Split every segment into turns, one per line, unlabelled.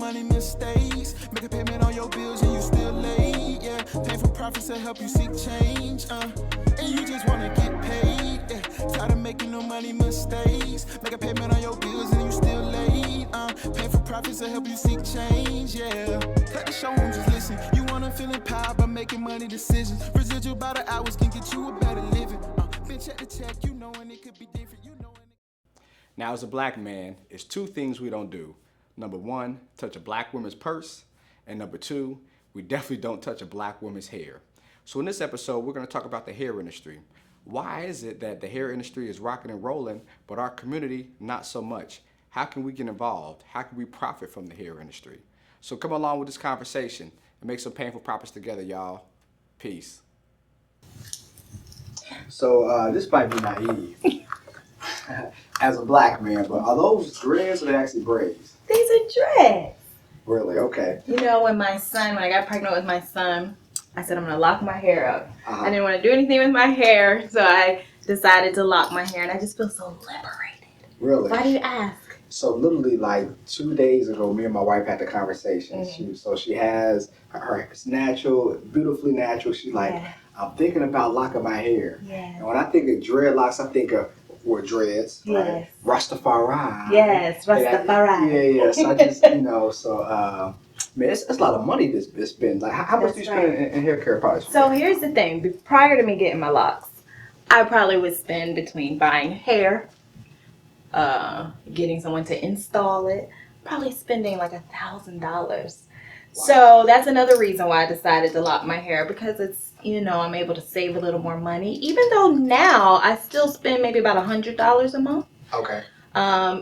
money mistakes. Make a payment on your bills and you still late. Yeah, painful profits to help you seek change. And you just wanna get paid. Yeah, tired of making no money mistakes. Make a payment on your bills and you still late. Painful profits to help you seek change. Yeah, cut the show and just listen. You wanna feel empowered by making money decisions. Residual by the hours can get you a better living. Been check to check, you know, and it could be different. You know.
Now, as a black man, it's two things we don't do. Number one, touch a black woman's purse. And number two, we definitely don't touch a black woman's hair. So in this episode, we're going to talk about the hair industry. Why is it that the hair industry is rocking and rolling, but our community not so much? How can we get involved? How can we profit from the hair industry? So come along with this conversation and make some painful profits together, y'all. Peace. So this might be naive as a black man, but are those dreads or they actually braids?
These are dreads.
Really? Okay.
You know, when I got pregnant with my son, I said I'm going to lock my hair up. I didn't want to do anything with my hair, so I decided to lock my hair, and I just feel so liberated.
Really?
Why do you ask?
So literally like 2 days ago, me and my wife had the conversation. She has her, it's natural, beautifully natural. She's like, yeah. I'm thinking about locking my hair.
Yeah.
And when I think of dreadlocks, I think of dreads, right?
Yes.
Rastafari.
Yes, Rastafari.
Yeah. So I just, man, it's a lot of money this been. Like, how much do you spend in hair care products?
So here's the thing. Prior to me getting my locks, I probably would spend between buying hair, getting someone to install it, probably spending like $1,000. Wow. So that's another reason why I decided to lock my hair, because it's, I'm able to save a little more money, even though now I still spend maybe about $100 a month.
Okay.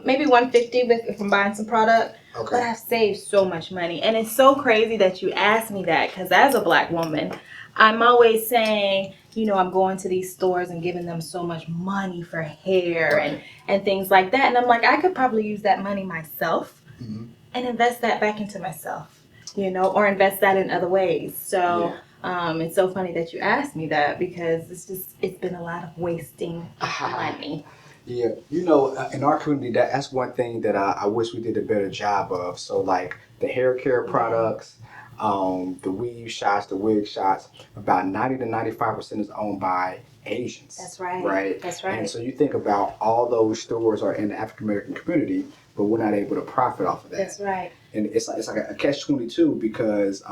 Maybe $150 if I'm buying some product. Okay. But I've saved so much money. And it's so crazy that you asked me that, because as a black woman, I'm always saying, I'm going to these stores and giving them so much money for hair and things like that. And I'm like, I could probably use that money myself and invest that back into myself, or invest that in other ways. So it's so funny that you asked me that, because it's been a lot of wasting money.
Yeah, in our community, that's one thing that I wish we did a better job of. So like the hair care products, the weave shots, the wig shots, about 90 to 95% is owned by Asians.
That's right.
Right?
That's right.
And so you think about all those stores are in the African American community, but we're not able to profit off of that.
That's right.
And it's like a catch-22, because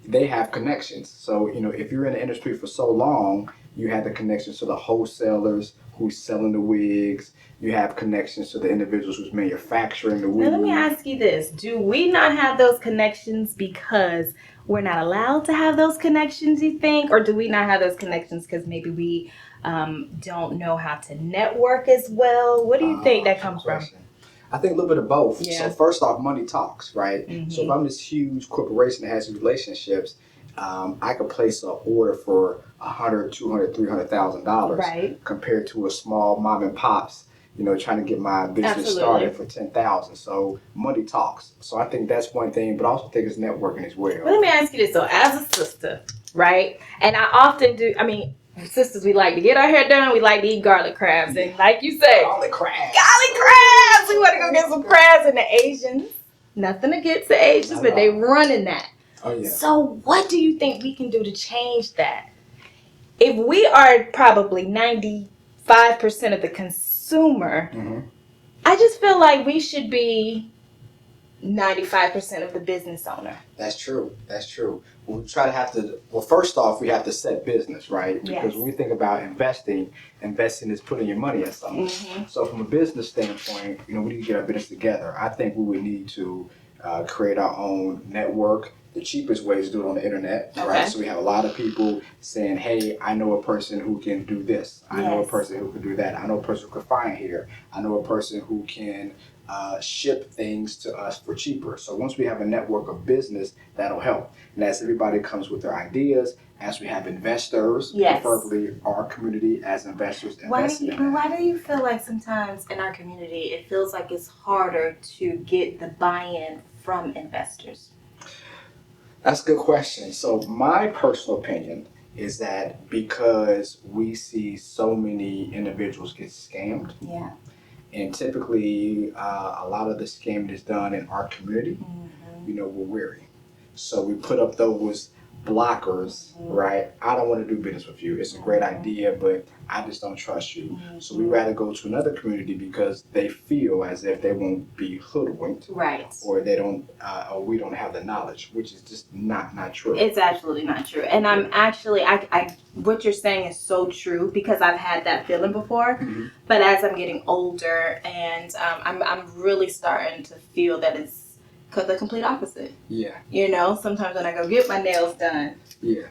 they have connections. So, if you're in the industry for so long, you have the connections to the wholesalers who's selling the wigs. You have connections to the individuals who's manufacturing the wigs.
Now, let me ask you this. Do we not have those connections because we're not allowed to have those connections, you think? Or do we not have those connections because maybe we don't know how to network as well? What do you think that comes from?
I think a little bit of both.
Yeah.
So first off, money talks, right? Mm-hmm. So if I'm this huge corporation that has these relationships, I could place an order for $100,000, $200,000, $300,000, right, compared to a small mom and pops, trying to get my business started for $10,000. So money talks. So I think that's one thing, but I also think it's networking as well.
Let me ask you this. So as a sister, right? And I often do. Sisters, we like to get our hair done. We like to eat garlic crabs, and like you say,
garlic crabs.
We want to go get some crabs. And the Asians, nothing against the Asians, but they running that.
Oh yeah.
So what do you think we can do to change that? If we are probably 95% of the consumer, I just feel like we should be 95% of the business owner.
That's true. We first off, we have to set business, right? Because when we think about investing is putting your money in something. So from a business standpoint, we need to get our business together. I think we would need to create our own network. The cheapest way is to do it on the internet, right? So we have a lot of people saying, hey, I know a person who can do this. I know a person who can do that. I know a person who can find hair. I know a person who can ship things to us for cheaper. So once we have a network of business, that'll help. And as everybody comes with their ideas, as we have investors, preferably our community as investors.
Why do you feel like sometimes in our community it feels like it's harder to get the buy-in from investors?
That's a good question. So my personal opinion is that because we see so many individuals get scammed, and typically a lot of the scamming is done in our community. we're weary. So we put up those blockers, right? I don't want to do business with you. It's a great idea, but I just don't trust you. So we rather go to another community because they feel as if they won't be hoodwinked,
right?
Or they don't, or we don't have the knowledge, which is just not true.
It's absolutely not true. And I'm actually, what you're saying is so true because I've had that feeling before. But as I'm getting older, and I'm really starting to feel that it's the complete opposite.
Yeah.
Sometimes when I go get my nails done,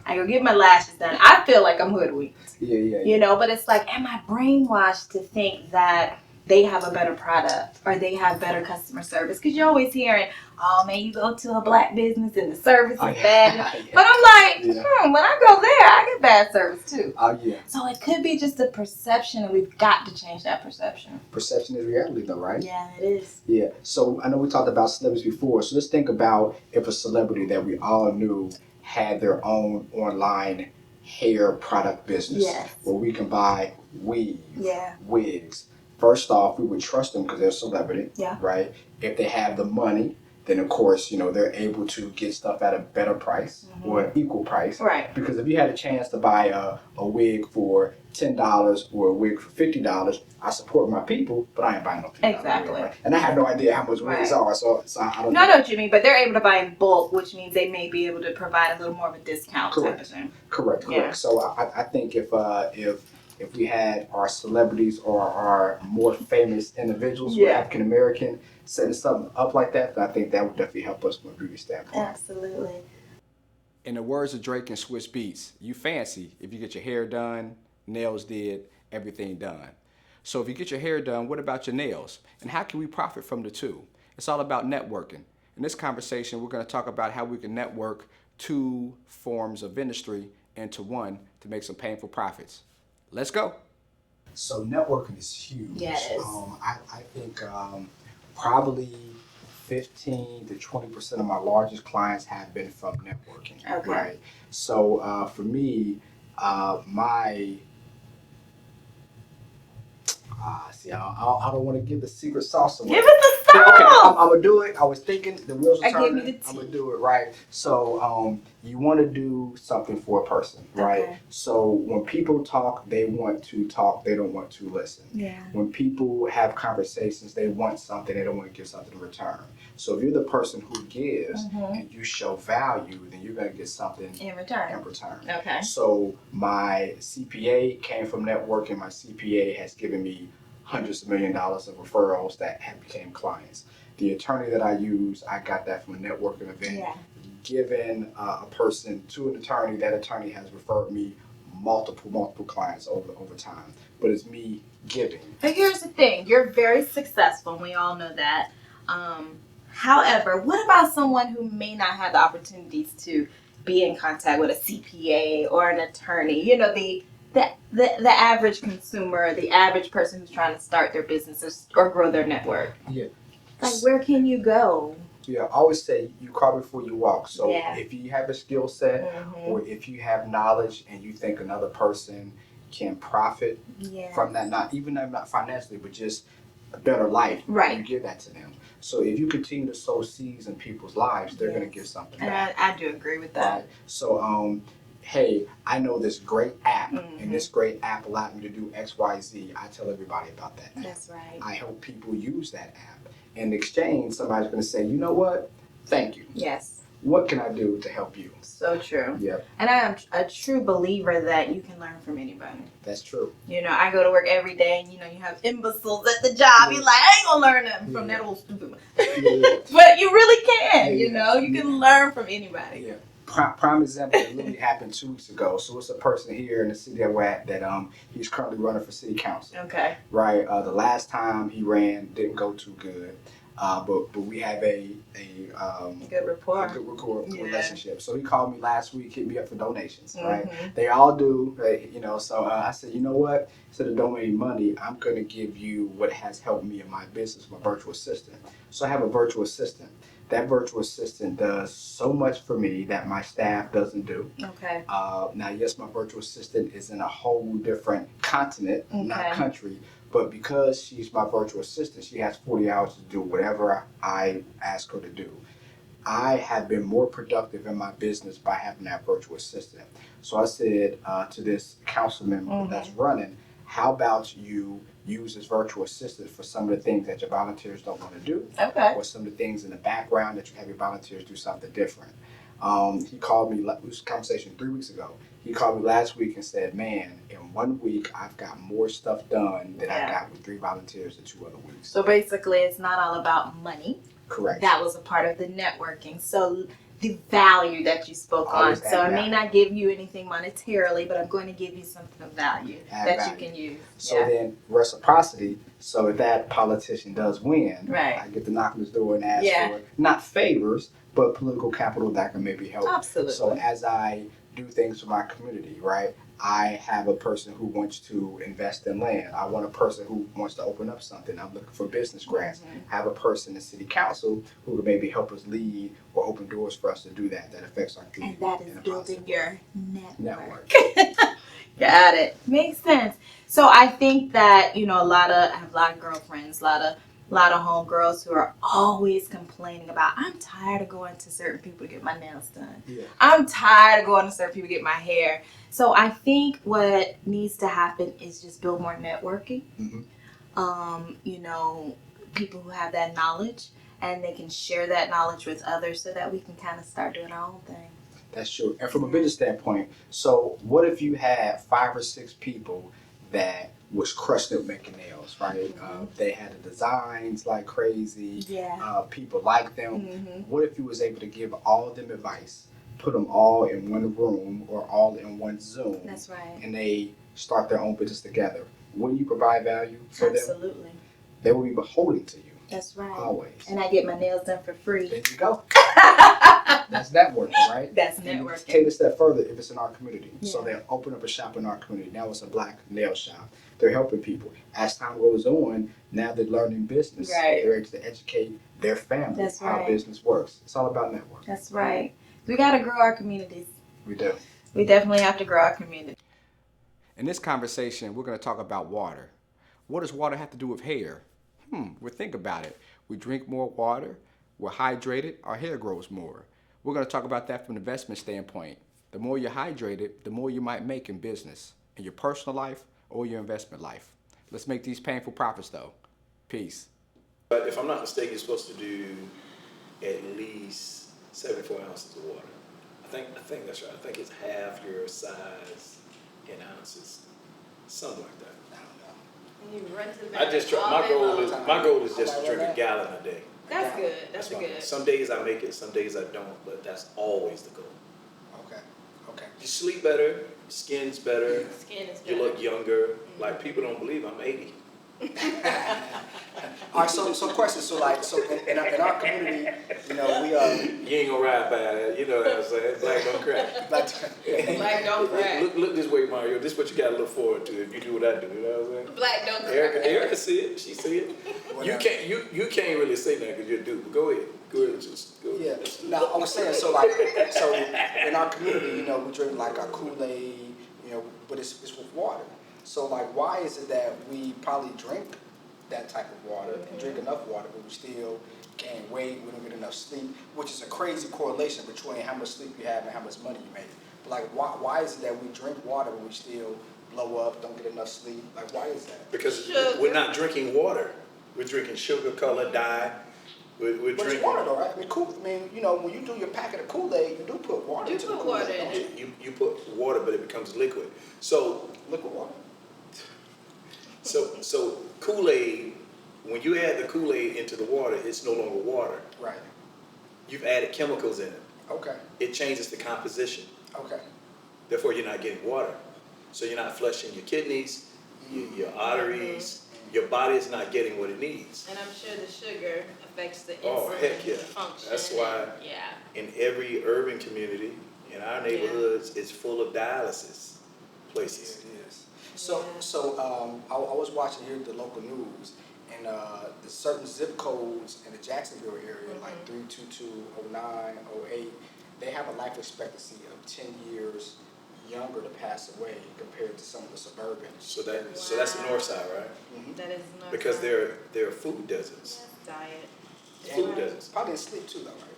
I go get my lashes done, I feel like I'm hoodwinked.
Yeah.
But it's like, am I brainwashed to think that they have a better product or they have better customer service? Because you're always hearing, oh man, you go to a black business and the service is bad. But I'm like, when I go there, I get bad service too. So it could be just a perception, and we've got to change that perception.
Perception is reality though, right?
Yeah, it is.
Yeah. So I know we talked about celebrities before. So let's think about if a celebrity that we all knew had their own online hair product business where we can buy weave, wigs. First off, we would trust them because they're a celebrity, right? If they have the money, then of course, they're able to get stuff at a better price or an equal price.
Right.
Because if you had a chance to buy a wig for $10 or a wig for $50, I support my people, but I ain't buying no $50.
Exactly.
Wig, right? And I have no idea how much wigs are, so I don't know.
I know what you mean, but they're able to buy in bulk, which means they may be able to provide a little more of a discount.
Correct.
Type of thing.
Correct.
Yeah.
So I think if we had our celebrities or our more famous individuals who are African American setting something up like that, then I think that would definitely help us from a beauty standpoint.
Absolutely.
In the words of Drake and Swiss Beats, you fancy if you get your hair done, nails did, everything done. So if you get your hair done, what about your nails? And how can we profit from the two? It's all about networking. In this conversation, we're going to talk about how we can network two forms of industry into one to make some painful profits. Let's go. So networking is huge.
Yes.
I think probably 15 to 20% of my largest clients have been from networking.
Okay.
Right. So for me, I don't want to give the secret sauce away.
Give it the sauce.
Okay, I'm gonna do it. I was thinking the wheels are turning.
Give me the tea.
I'm gonna do it right. So you want to do something for a person, right?
Okay.
So when people talk, they want to talk. They don't want to listen.
Yeah.
When people have conversations, they want something. They don't want to give something in return. So if you're the person who gives and you show value, then you're gonna get something
in return. Okay.
So my CPA came from networking. My CPA has given me hundreds of $millions of referrals that have became clients. The attorney that I use, I got that from a networking event.
Yeah.
Given a person to an attorney, that attorney has referred me multiple clients over time. But it's me giving.
But here's the thing: you're very successful, and we all know that. However, what about someone who may not have the opportunities to be in contact with a CPA or an attorney? The average consumer, the average person who's trying to start their business or grow their network.
Yeah.
Like, where can you go?
Yeah, I always say you crawl before you walk. So
Yeah.
if you have a skill set or if you have knowledge and you think another person can profit from that, not financially, but just a better life,
right?
You give that to them. So if you continue to sow seeds in people's lives, they're going to give something back.
And I do agree with that.
Right? So, hey, I know this great app, and this great app allowed me to do X, Y, Z. I tell everybody about that app.
That's right.
I help people use that app. In exchange, somebody's going to say, you know what? Thank you.
Yes.
What can I do to help you?
So true.
Yep.
And I am a true believer that you can learn from anybody.
That's true.
I go to work every day and, you have imbeciles at the job. You're like, I ain't going to learn nothing from that old stupid one. But you really can, you can learn from anybody.
Yeah. Prime example that literally happened 2 weeks ago. So it's a person here in the city that we're at that he's currently running for city council.
Okay.
Right. The last time he ran didn't go too good. But we have a
good rapport.
A good relationship. So he called me last week, hit me up for donations. Right. They all do. Right? So I said, you know what? Instead of donating money, I'm going to give you what has helped me in my business, my virtual assistant. So I have a virtual assistant. That virtual assistant does so much for me that my staff doesn't do.
Okay.
Now, yes, my virtual assistant is in a whole different continent, not country, but because she's my virtual assistant, she has 40 hours to do whatever I ask her to do. I have been more productive in my business by having that virtual assistant. So I said to this council member that's running, how about you use this virtual assistant for some of the things that your volunteers don't want to do, or some of the things in the background that you have your volunteers do something different. He called me, it was a conversation 3 weeks ago. He called me last week and said, man, in 1 week, I've got more stuff done than I got with 3 volunteers in 2 other weeks.
So basically, it's not all about money.
Correct.
That was a part of the networking. So the value that you spoke on. So I may not give you anything monetarily, but I'm going to give you something of value that you can use.
So then reciprocity, so if that politician does win, I get to knock on his door and ask for, not favors, but political capital that can maybe help.
Absolutely.
So as I do things for my community, right? I have a person who wants to invest in land. I want a person who wants to open up something. I'm looking for business grants. I have a person in city council who could maybe help us lead or open doors for us to do that. That affects our community.
And that is building your network.
Got
it. Makes sense. So I think that, I have a lot of girlfriends, a lot of homegirls who are always complaining about, I'm tired of going to certain people to get my nails done. I'm tired of going to certain people to get my hair. So I think what needs to happen is just build more networking. People who have that knowledge, and they can share that knowledge with others so that we can kind of start doing our own thing.
That's true. And from a business standpoint, so what if you had 5 or 6 people that was crushed up making nails, right? They had the designs like crazy. People like them. What if you was able to give all of them advice, put them all in one room or all in one Zoom?
That's right.
And they start their own business together. Wouldn't you provide value for them?
Absolutely.
They will be beholden to you.
That's right.
Always.
And I get my nails done for free.
There you go. That's networking, right?
That's networking.
Take it a step further if it's in our community. So they'll open up a shop in our community. Now it's a black nail shop. They're helping people. As time goes on, now they're learning business. They're able to educate their family how business works. It's all about networking.
That's right. We got to grow our communities.
We do.
We definitely have to grow our community.
In this conversation, we're going to talk about water. What does water have to do with hair? Well, think about it. We drink more water, we're hydrated, our hair grows more. We're going to talk about that from an investment standpoint. The more you're hydrated, the more you might make in business, in your personal life or your investment life. Let's make these painful profits, though. Peace.
But if I'm not mistaken, you're supposed to do at least 74 ounces of water. I think that's right. I think it's half your size in ounces, something like that.
You run to the
I just try. My goal is just to drink a gallon a day.
That's good. That's good.
Some days I make it, some days I don't, but that's always the goal.
Okay.
You sleep better, your skin's better,
Skin is better.
you look younger. Like people don't believe I'm 80.
All right, so question. So in our community, we
You ain't gonna ride by that. You know what I'm saying? Black don't crack.
Black don't crack.
Look this way, Mario. This is what you gotta look forward to if you do what I do. You know what I'm saying?
Black don't crack.
Erica see it. She see it. You can't really say that because you're a dude. But go ahead. Just go ahead.
Yeah. Now I was saying so in our community, we drink like our Kool-Aid, but it's with water. So why is it that we probably drink that type of water and drink enough water, but we still gain weight, we don't get enough sleep, which is a crazy correlation between how much sleep you have and how much money you make. But why is it that we drink water but we still blow up, don't get enough sleep? Why is that?
Because we're not drinking water. We're drinking sugar, color, dye. We're
but
drinking
it's water though, right? When you do your packet of Kool-Aid, you do put water into the Kool-Aid.
in it.
You put water, but it becomes liquid. So
liquid water.
So Kool-Aid, when you add the Kool-Aid into the water, it's no longer water.
Right.
You've added chemicals in it.
Okay.
It changes the composition.
Okay.
Therefore, you're not getting water. So you're not flushing your kidneys, your arteries. Your body is not getting what it needs.
And I'm sure the sugar affects the insulin
heck yeah.
function.
That's why in every urban community, in our neighborhoods, it's full of dialysis places.
It is. So I was watching here the local news, and the certain zip codes in the Jacksonville area, like 32209, 08, they have a life expectancy of 10 years younger to pass away compared to some of the suburban.
So that's the north side, right?
Mm-hmm.
That is north
Because
side.
they're food deserts.
Diet.
Food deserts.
Probably in sleep too, though, right?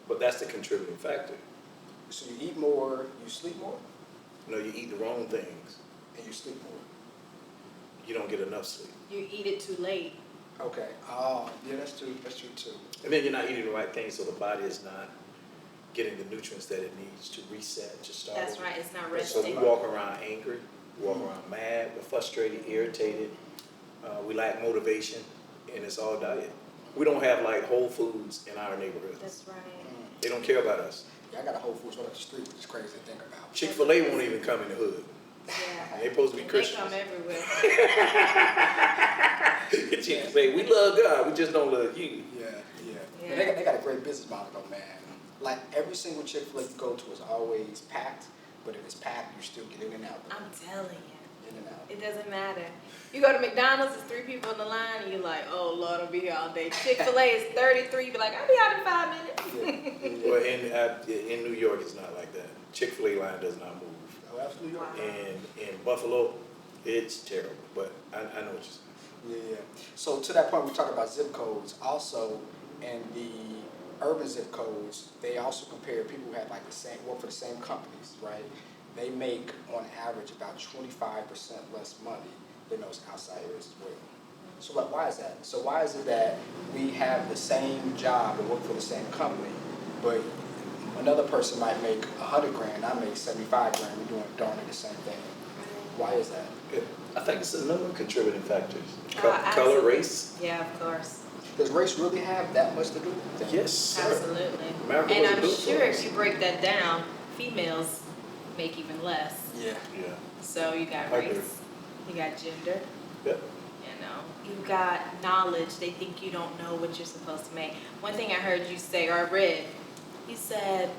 But that's the contributing factor.
So you eat more, you sleep more,
You know, you eat the wrong things,
and you sleep more.
you don't get enough sleep.
You eat it too late.
Okay. Oh, yeah, that's true. That's true too.
And then you're not eating the right things, so the body is not getting the nutrients that it needs to reset, to start.
That's right, it's not
So we
resting.
walk around angry, we walk around mad, we're frustrated, irritated, we lack motivation, and it's all diet. We don't have like Whole Foods in our neighborhood.
That's right.
They don't care about us.
Yeah, I got a Whole Foods right up the street, which is crazy to think about.
Chick-fil-A won't even come in the hood.
Yeah.
And they're supposed to be
They
Christians.
come everywhere.
Chick-fil-A, we love God, we just don't love you.
Yeah.
Yeah.
They got a great business model though, man. Like every single Chick-fil-A you go to is always packed, but if it's packed, you still get in and out.
I'm telling you.
In and out.
It doesn't matter. You go to McDonald's, there's 3 people in the line, and you're like, oh Lord, I'll be here all day. Chick-fil-A is 33, you be like, I'll be out in 5 minutes.
Well, in New York, it's not like that. Chick-fil-A line does not move.
Oh, that's New York.
Wow.
And in Buffalo, it's terrible, but I know what you're saying.
Yeah. So to that point, we talk about zip codes. Also, in the urban zip codes, they also compare people who have like work for the same companies, right? They make on average about 25% less money than those outside areas as well. So like, why is that? So why is it that we have the same job and work for the same company, but another person might make 100 grand, I make 75 grand, we're doing darn near the same thing? Why is that?
I think it's a number of contributing factors. Color,
Absolutely.
race.
Yeah, of course.
Does race really have that much to do with things?
Yes, sir.
Absolutely.
America
And
was
I'm
built for
sure
us.
if you break that down, females make even less.
Yeah.
Yeah.
So you got
I agree.
race, you got gender,
Yep.
you know, you got knowledge. They think you don't know what you're supposed to make. One thing I heard you say, or I read, you said,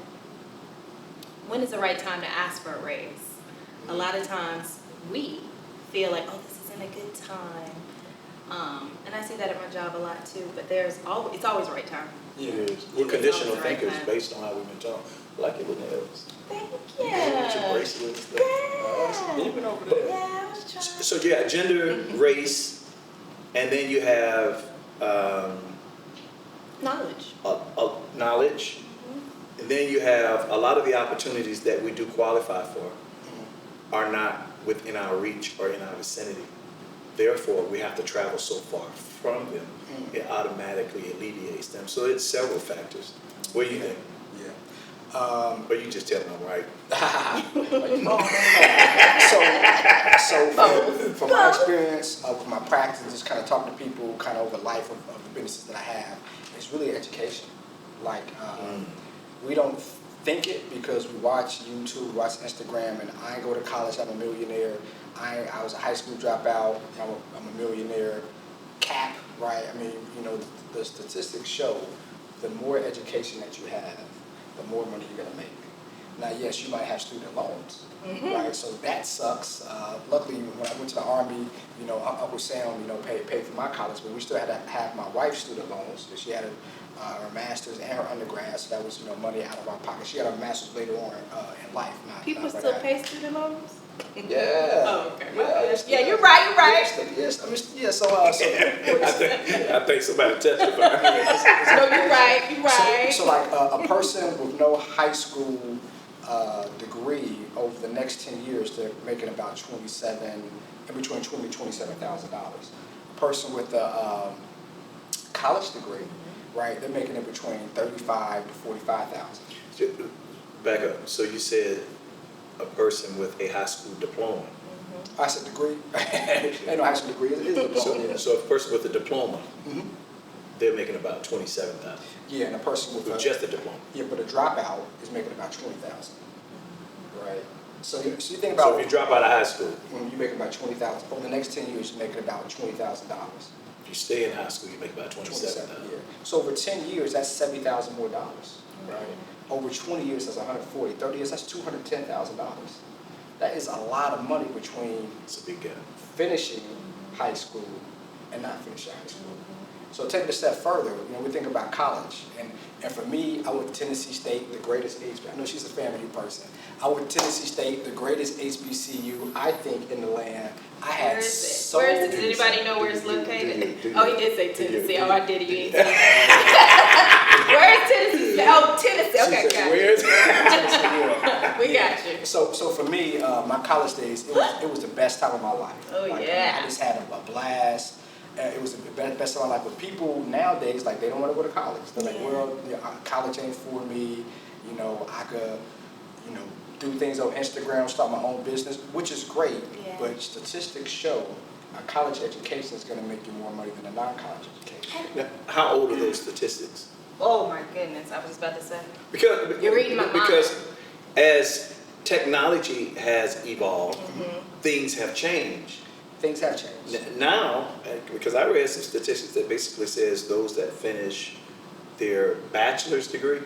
when is the right time to ask for a raise? A lot of times we feel like, oh, this isn't a good time. And I say that at my job a lot too, but it's always the right time.
Yeah.
It is. We're
It's
conditional
always the right
thinkers
time.
based on how we've been taught. Like it with nails.
Thank
With your
you.
bracelets and stuff.
Yeah.
Even over there.
Yeah, I was trying.
So you got gender, race, and then you have
Knowledge.
knowledge, and then you have a lot of the opportunities that we do qualify for are not within our reach or in our vicinity. Therefore, we have to travel so far from them, it automatically alleviates them. So it's several factors. What do you think?
Yeah.
Or you just tell them I'm right.
So from my experience, with my practice, just kind of talking to people kind of over life of the businesses that I have, it's really education. Like, we don't think it because we watch YouTube, watch Instagram, and I ain't go to college, I'm a millionaire. I was a high school dropout, I'm a millionaire. Cap, right? I mean, you know, the statistics show the more education that you have, the more money you're gonna make. Now, yes, you might have student loans, right? So that sucks. Luckily, when I went to the Army, you know, Uncle Sam, you know, paid for my college, but we still had to have my wife's student loans. She had her master's and her undergrad, so that was, you know, money out of our pocket. She had her master's later on in life.
People
not
still
right
pay student loans?
Yeah.
Oh, okay.
Yeah,
Yeah, you're right, you're right.
Yes, I mean, yeah. So
I think somebody testified.
No, you're right.
So like a person with no high school degree over the next 10 years, they're making about between $20,000 and $27,000. A person with a college degree, right, they're making it between $35,000 to $45,000.
Back up. So you said a person with a high school diploma.
I said degree. Ain't no high school degree. It is a diploma. Yeah.
So a person with a diploma,
Mhm.
they're making about 27,000
Yeah, and a person with
with just a diploma.
yeah, but a dropout is making about 20,000. Right. So you think
So
about
if you drop out of high school,
when you make about 20,000 over the next 10 years, you're making about $20,000.
if you stay in high school, you make about 27,000.
Yeah. So over 10 years, that's $70,000 more dollars. Right. Over 20 years, that's 140. 30 years, that's $210,000. That is a lot of money between
It's a big gap.
finishing high school and not finishing high school. So take it a step further, you know, we think about college. And for me, I went to Tennessee State, the greatest HBCU. I know she's a FAMU person. I went to Tennessee State, the greatest HBCU, I think, in the land. I had
Where is it?
so
Where is it? Does
many-
anybody know where it's
Do you?
located?
Do you?
Oh, he did say Tennessee. Oh, I did. You ain't say Where's Tennessee? Oh, Tennessee. Okay, got you.
Where's
We got you.
So for me, my college days, it was the best time of my life.
Oh, yeah.
I just had a blast. It was the best time of my life. But people nowadays, like, they don't want to go to college. They're like, well, college ain't for me. You know, I could, you know, do things on Instagram, start my own business, which is great.
Yeah.
But statistics show a college education is going to make you more money than a non-college education.
Now, how old are those statistics?
Oh my goodness, I was just about to say.
Because
You're reading my mind.
Because as technology has evolved, things have changed.
Things have changed.
Now, because I read some statistics that basically says those that finish their bachelor's degree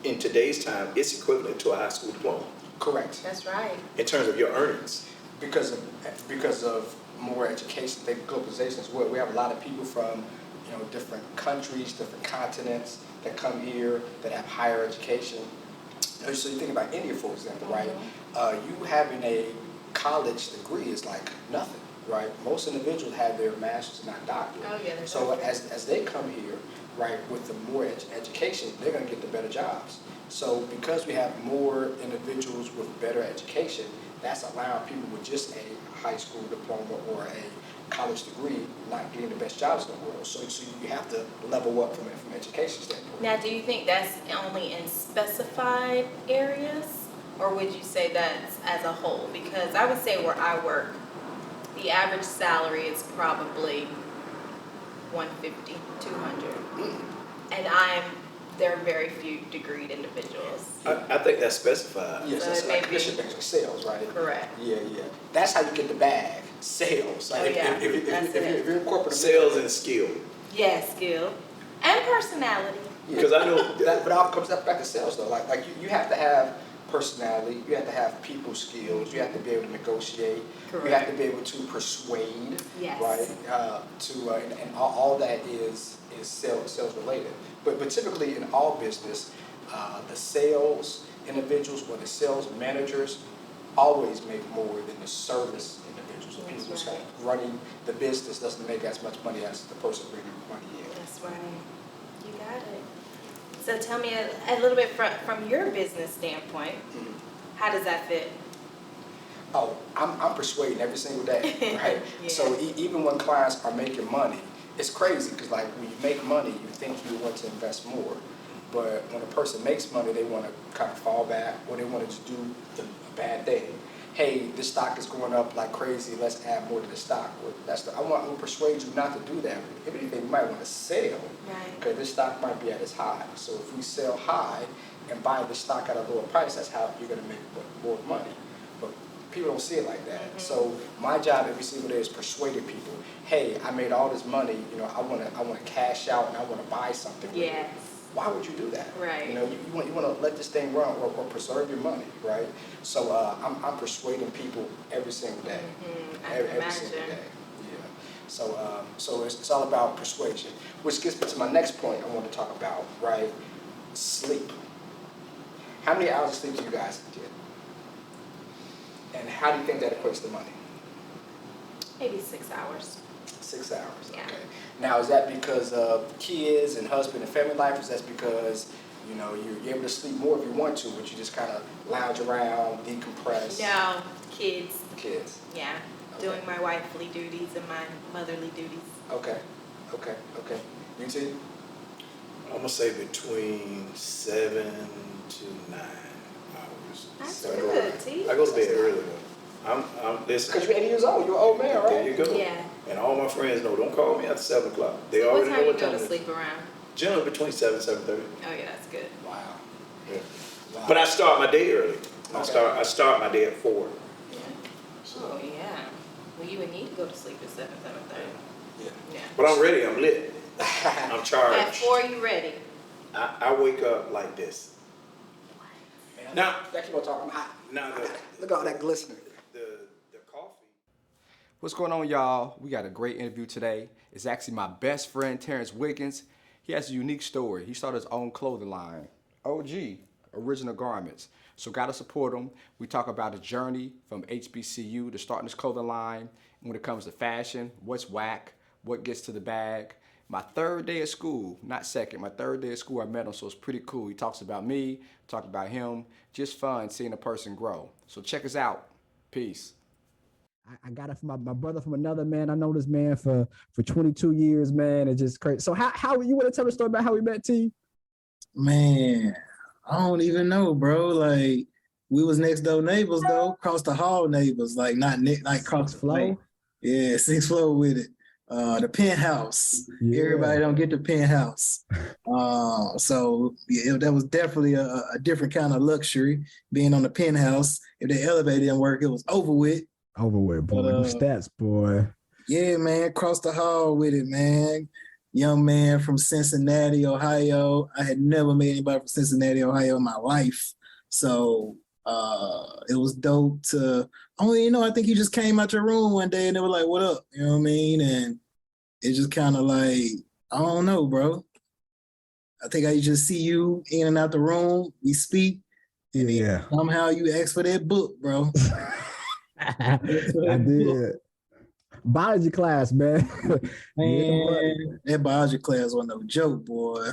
in today's time, it's equivalent to a high school diploma
Correct.
That's right.
in terms of your earnings.
Because of more education, globalization as well. We have a lot of people from, you know, different countries, different continents that come here that have higher education. So you think about India, for example, right? You having a college degree is like nothing, right? Most individuals have their master's, not doctorate.
Oh, yeah, that's
So
right.
as they come here, right, with the more education, they're going to get the better jobs. So because we have more individuals with better education, that's allowing people with just a high school diploma or a college degree not getting the best jobs in the world. So you have to level up from an education standpoint.
Now, do you think that's only in specified areas, or would you say that's as a whole? Because I would say where I work, the average salary is probably 150, 200. And there are very few degreed individuals.
I think that's specified.
Yes,
So
that's
it
like
may
commission
be-
based sales, right?
Correct.
Yeah. That's how you get the bag. Sales. Like
Oh, yeah.
if you're in corporate
Sales and skill.
Yeah, skill and personality.
Because I know
but it all comes back to sales though. Like you have to have personality, you have to have people skills, you have to be able to negotiate, you have
Correct.
to be able to persuade,
Yes.
right? And all that is sales related. But typically in all business, the sales individuals or the sales managers always make more than the service individuals. The people who's
right.
running the business doesn't make as much money as the person bringing money in.
That's right. You got it. So tell me a little bit from your business standpoint, how does that fit?
Oh, I'm persuading every single day, right?
Yeah.
So even when clients are making money, it's crazy because like when you make money, you think you want to invest more. But when a person makes money, they want to kind of fall back or they want to do a bad thing. Hey, this stock is going up like crazy, let's add more to the stock. Well, I want to persuade you not to do that. If anything, you might want to sell
Right.
because this stock might be at its high. So if we sell high and buy the stock at a lower price, that's how you're going to make more money. But people don't see it like that. So my job every single day is persuading people, hey, I made all this money, you know, I want to cash out and I want to buy something with it.
Yes.
Why would you do that?
Right.
You know, you want to let this thing run or preserve your money, right? So I'm persuading people every single day.
I can
Every single
imagine.
day. Yeah. So it's all about persuasion, which gets me to my next point I want to talk about, right? Sleep. How many hours of sleep do you guys get? And how do you think that equates to money?
Maybe 6 hours.
6 hours.
Yeah.
Okay. Now, is that because of kids and husband and family life? Or is that because, you know, you're able to sleep more if you want to, but you just kind of lounge around, decompress?
No, kids.
Kids.
Yeah.
Okay.
Doing my wifely duties and my motherly duties.
Okay. You too?
I'm gonna say between 7 to 9 hours.
That's
So
good, T.
I go to bed early though. I'm listen.
Because you're 80 years old. You're an old man, right?
There you go.
Yeah.
And all my friends know, don't call me after 7 o'clock. They
What
already
time
know
you
what
go
time
to
it is.
sleep around?
Generally between 7 and 7:30.
Oh yeah, that's good.
Wow.
Yeah.
Wow.
But I start my day early.
Okay.
I start my day at 4.
Yeah. Oh yeah. Well, you would need to go to sleep at 7:30.
Yeah.
Yeah.
But I'm ready. I'm lit. I'm charged.
At 4, you ready?
I wake up like this.
Man,
Now-
that keep on talking. I'm hot.
Now
Look at all that glistening.
the coffee.
What's going on, y'all? We got a great interview today. It's actually my best friend, Terrence Wiggins. He has a unique story. He started his own clothing line, OG, Original Garments. So gotta support him. We talk about his journey from HBCU to starting his clothing line. And when it comes to fashion, what's whack, what gets to the bag. My third day of school, not second, my third day of school, I met him, so it's pretty cool. He talks about me, talk about him. Just fun seeing a person grow. So check us out. Peace. I got it from my brother from another man. I know this man for 22 years, man. It's just crazy. So how you want to tell a story about how we met, T?
Man, I don't even know, bro. Like we was next door neighbors though, across the hall neighbors, like not like across the way. Yeah, 6th floor with it. The penthouse. Yeah. Everybody don't get the penthouse. So yeah, that was definitely a different kind of luxury being on the penthouse. If the elevator didn't work, it was over with.
Over with, boy. Them stats, boy.
Yeah, man, across the hall with it, man. Young man from Cincinnati, Ohio. I had never met anybody from Cincinnati, Ohio in my life. So it was dope to, I think you just came out your room one day and they were like, what up? You know what I mean? And it just kind of like, I don't know, bro. I think I just see you in and out the room. We speak. And yeah. Somehow you asked for that book, bro.
I did. Biology class, man.
Man, that biology class wasn't no joke, boy.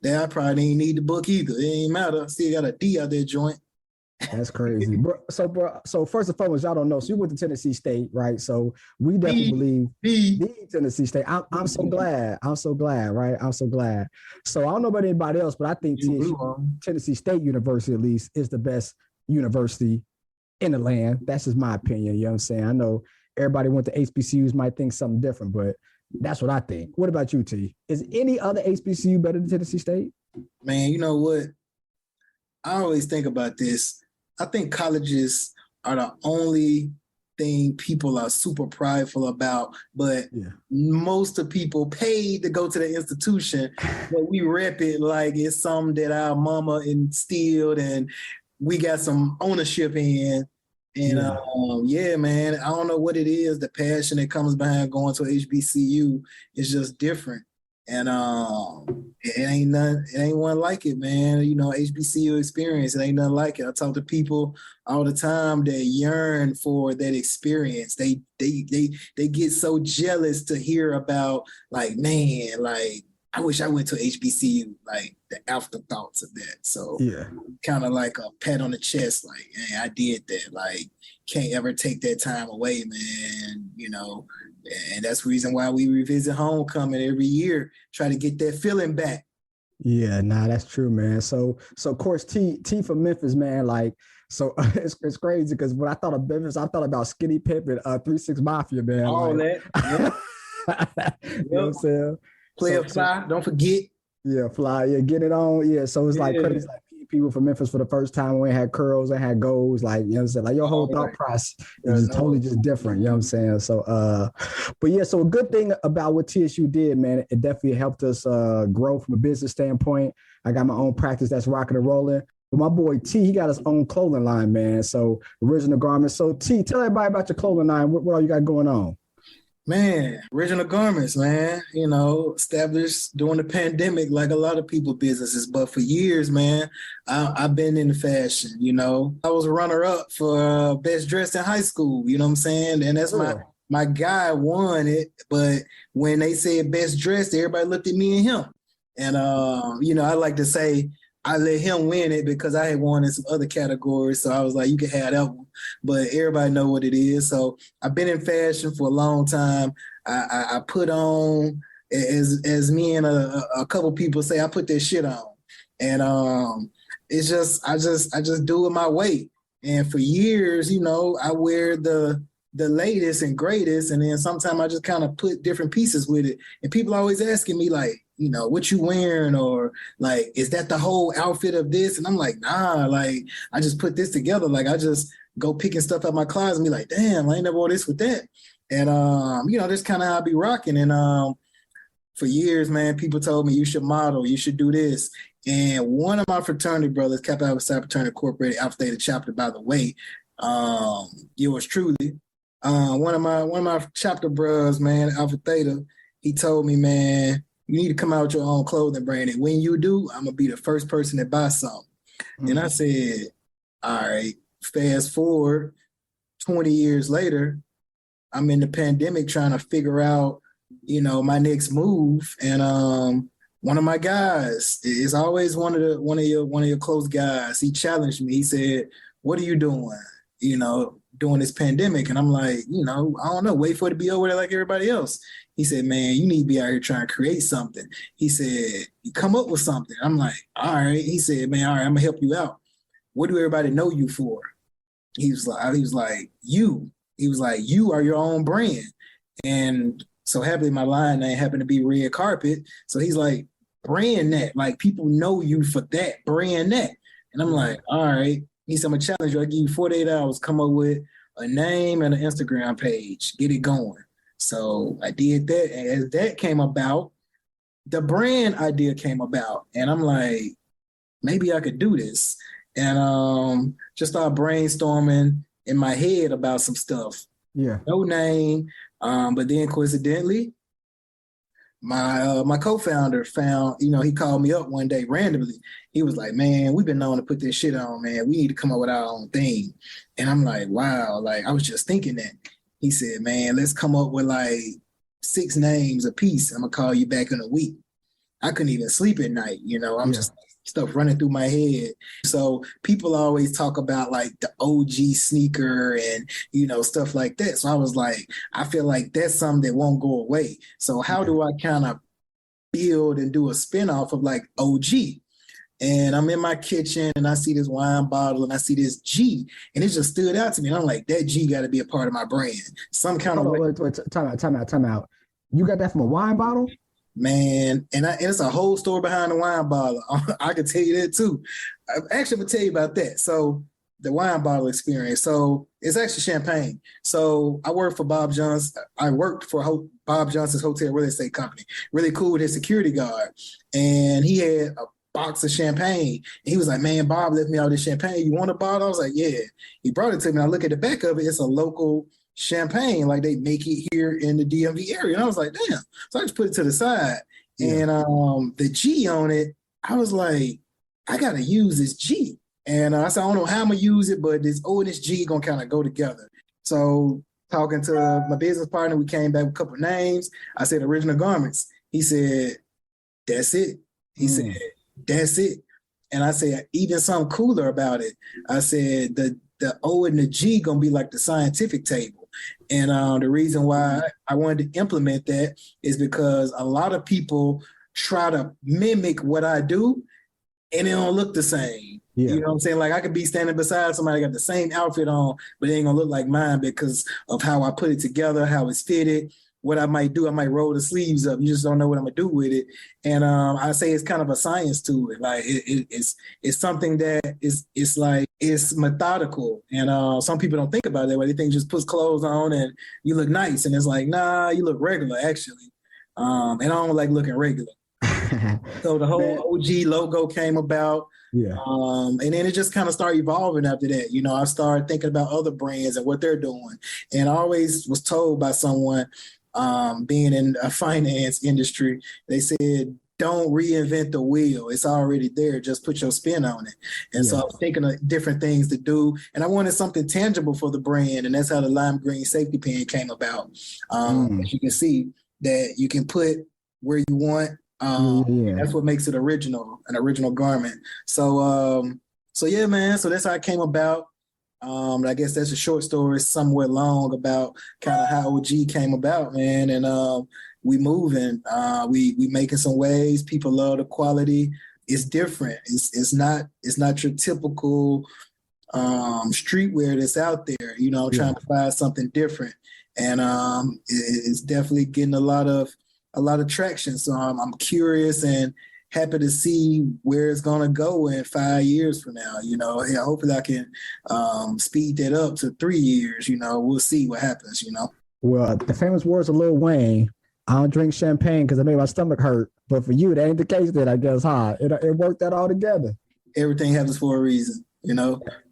I probably didn't need the book either. It ain't matter. Still got a D out there joint.
That's crazy. Bro, so first and foremost, y'all don't know. So you went to Tennessee State, right? So we definitely believe the Tennessee State. I'm so glad. I'm so glad, right? I'm so glad. So I don't know about anybody else, but I think Tennessee State University, at least, is the best university in the land. That's just my opinion. You know what I'm saying? I know everybody went to HBCUs might think something different, but that's what I think. What about you, T? Is any other HBCU better than Tennessee State?
Man, you know what? I always think about this. I think colleges are the only thing people are super prideful about, but most of people paid to go to the institution, but we rep it like it's something that our mama instilled and we got some ownership in. And yeah, man, I don't know what it is. The passion that comes behind going to HBCU is just different. And it ain't one like it, man. You know, HBCU experience, it ain't nothing like it. I talk to people all the time that yearn for that experience. They get so jealous to hear about, like, man, like, I wish I went to HBCU, like the afterthoughts of that. So kind of like a pat on the chest, like, hey, I did that. Like, can't ever take that time away, man. You know, and that's the reason why we revisit homecoming every year, try to get that feeling back.
Yeah, nah, that's true, man. So of course, T from Memphis, man. Like, so it's crazy because when I thought of Memphis, I thought about Skinny Pippen, 3-6 Mafia, man.
All
like,
that.
You know what I'm saying?
Player Fly, don't forget.
Yeah, Fly, get it on. Yeah, so it's like crazy, like people from Memphis for the first time when they had curls and had goals, like, you know what I'm saying? Like your whole thought process is just totally just different, you know what I'm saying? So but yeah, so a good thing about what TSU did, man, it definitely helped us grow from a business standpoint. I got my own practice that's rocking and rolling. But my boy T, he got his own clothing line, man. So Original Garments. So T, tell everybody about your clothing line. What all you got going on?
Man, Original Garments, man, you know, established during the pandemic like a lot of people businesses. But for years, man, I've been in fashion, you know. I was a runner-up for best dressed in high school, you know what I'm saying? And that's my guy won it. But when they said best dressed, everybody looked at me and him. And, you know, I like to say I let him win it because I had won in some other categories. So I was like, you can have that one. But everybody know what it is. So I've been in fashion for a long time. I put on, as me and a couple people say, I put that shit on. And it's just, I just do it my way. And for years, you know, I wear the latest and greatest. And then sometimes I just kind of put different pieces with it. And people always asking me, like, you know, what you wearing, or like, is that the whole outfit of this? And I'm like, nah, like, I just put this together. Like, I just go picking stuff out my closet and be like, damn, I ain't never wore this with that. And, you know, that's kind of how I be rocking. And for years, man, people told me you should model, you should do this. And one of my fraternity brothers, Kappa Alpha Psi Fraternity Incorporated, Alpha Theta chapter, by the way, yours truly, one of my chapter bros, man, Alpha Theta, he told me, man, you need to come out with your own clothing brand. And when you do, I'm going to be the first person to buy something. Mm-hmm. And I said, all right, fast forward 20 years later, I'm in the pandemic trying to figure out my next move. And one of my guys is always one of your close guys. He challenged me. He said, "What are you doing? During this pandemic?" And I'm like, I don't know. Wait for it to be over there like everybody else. He said, "Man, you need to be out here trying to create something." He said, "You come up with something." I'm like, "All right." He said, "Man, all right, I'm gonna help you out. What do everybody know you for?" He was like, "You." He was like, "You are your own brand." And so happily my line name happened to be Red Carpet. So he's like, "Brand that. Like, people know you for that. Brand that." And I'm like, "All right." He said, "I'm gonna challenge you. I give you 48 hours, come up with a name and an Instagram page. Get it going." So I did that. And as that came about, the brand idea came about. And I'm like, maybe I could do this. And just started brainstorming in my head about some stuff.
Yeah.
No name. But then coincidentally, my co-founder found, he called me up one day randomly. He was like, "Man, we've been known to put this shit on, man. We need to come up with our own thing." And I'm like, wow, like I was just thinking that. He said, "Man, let's come up with like 6 names a piece. I'm gonna call you back in a week." I couldn't even sleep at night, just stuff running through my head. So people always talk about like the OG sneaker and, stuff like that. So I was like, I feel like that's something that won't go away. So how do I kind of build and do a spinoff of like OG? And I'm in my kitchen and I see this wine bottle and I see this G, and it just stood out to me. And I'm like, that G got to be a part of my brand. Some kind of way.
Wait, time out. You got that from a wine bottle?
Man, and it's a whole story behind the wine bottle. I could tell you that too. Actually, I'm gonna tell you about that. So the wine bottle experience. So it's actually champagne. So I worked for Bob Johnson. I worked for Bob Johnson's hotel real estate company. Really cool with his security guard, and he had a box of champagne. And he was like, "Man, Bob left me all this champagne. You want a bottle?" I was like, "Yeah." He brought it to me. And I look at the back of it. It's a local champagne, like they make it here in the DMV area. And I was like, damn. So I just put it to the side. Yeah. And the G on it, I was like, I gotta use this G. And I said, I don't know how I'm gonna use it, but this O and this G gonna kind of go together. So talking to my business partner, we came back with a couple of names. I said Original Garments. He said, "That's it." He said, "That's it." And I said, even something cooler about it. I said the O and the G gonna be like the scientific table. And the reason why I wanted to implement that is because a lot of people try to mimic what I do and it don't look the same. Yeah. You know what I'm saying? Like I could be standing beside somebody got the same outfit on, but it ain't gonna look like mine because of how I put it together, how it's fitted. What I might do, I might roll the sleeves up. You just don't know what I'm gonna do with it. And I say it's kind of a science to it. Like it's something that it's like it's methodical. And some people don't think about it that way. They think just puts clothes on and you look nice. And it's like, nah, you look regular actually. And I don't like looking regular. So the whole OG logo came about. Yeah. And then it just kind of started evolving after that. I started thinking about other brands and what they're doing. And I always was told by someone, being in a finance industry, they said, don't reinvent the wheel. It's already there. Just put your spin on it. And so I was thinking of different things to do. And I wanted something tangible for the brand. And that's how the lime green safety pin came about. As you can see, that you can put where you want. That's what makes it an original garment. So yeah, man. So that's how it came about. I guess that's a short story, somewhat long, about kind of how OG came about, man. And we moving, we making some waves. People love the quality. It's different. It's not your typical streetwear that's out there. Trying to find something different, and it's definitely getting a lot of traction. So I'm curious and happy to see where it's going to go in 5 years from now. Hopefully I can speed that up to 3 years. We'll see what happens.
Well, the famous words of Lil Wayne, I don't drink champagne because it made my stomach hurt. But for you, that ain't the case then, I guess, huh? It worked out all together.
Everything happens for a reason,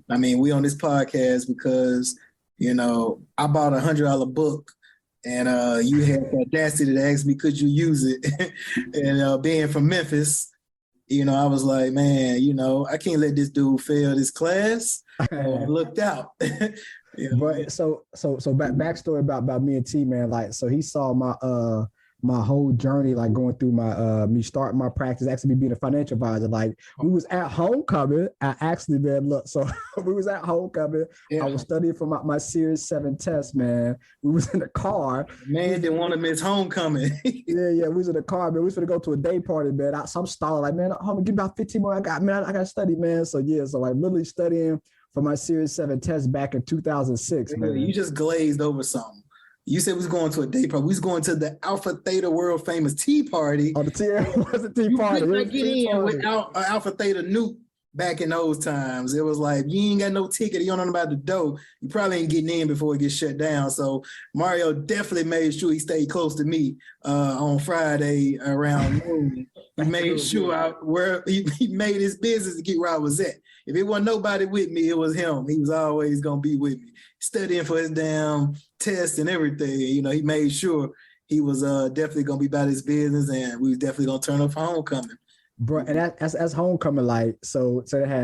I mean, we on this podcast because, I bought $100 book. And you had the audacity to ask me, could you use it? And being from Memphis, I was like, man, I can't let this dude fail this class. I looked out.
But so backstory about me and T, man. Like, so he saw my whole journey, like going through my me starting my practice, actually me being a financial advisor. Like we was at homecoming. I actually, man, look, so we was at homecoming. I was studying for my Series 7 test, man. We was in the car.
Man didn't want to miss homecoming.
Yeah, we was in the car, man. We was gonna go to a day party, man. So I'm stalling, like, man, I'm gonna give about 15 more. I got to study, man. So yeah, so like literally studying for my Series 7 test back in 2006, man.
You just glazed over something. You said we was going to a day party. We was going to the Alpha Theta world famous tea party.
Oh, the tea was a tea party.
You couldn't get in without an Alpha Theta nuke back in those times. It was like, you ain't got no ticket. You don't know about the dough. You probably ain't getting in before it gets shut down. So Mario definitely made sure he stayed close to me on Friday around noon. He made sure he made his business to get where I was at. If it wasn't nobody with me, it was him. He was always going to be with me, studying for his damn test and everything. You know, he made sure he was definitely going to be about his business, and we was definitely going to turn up for homecoming.
Bro, and that's homecoming, like, so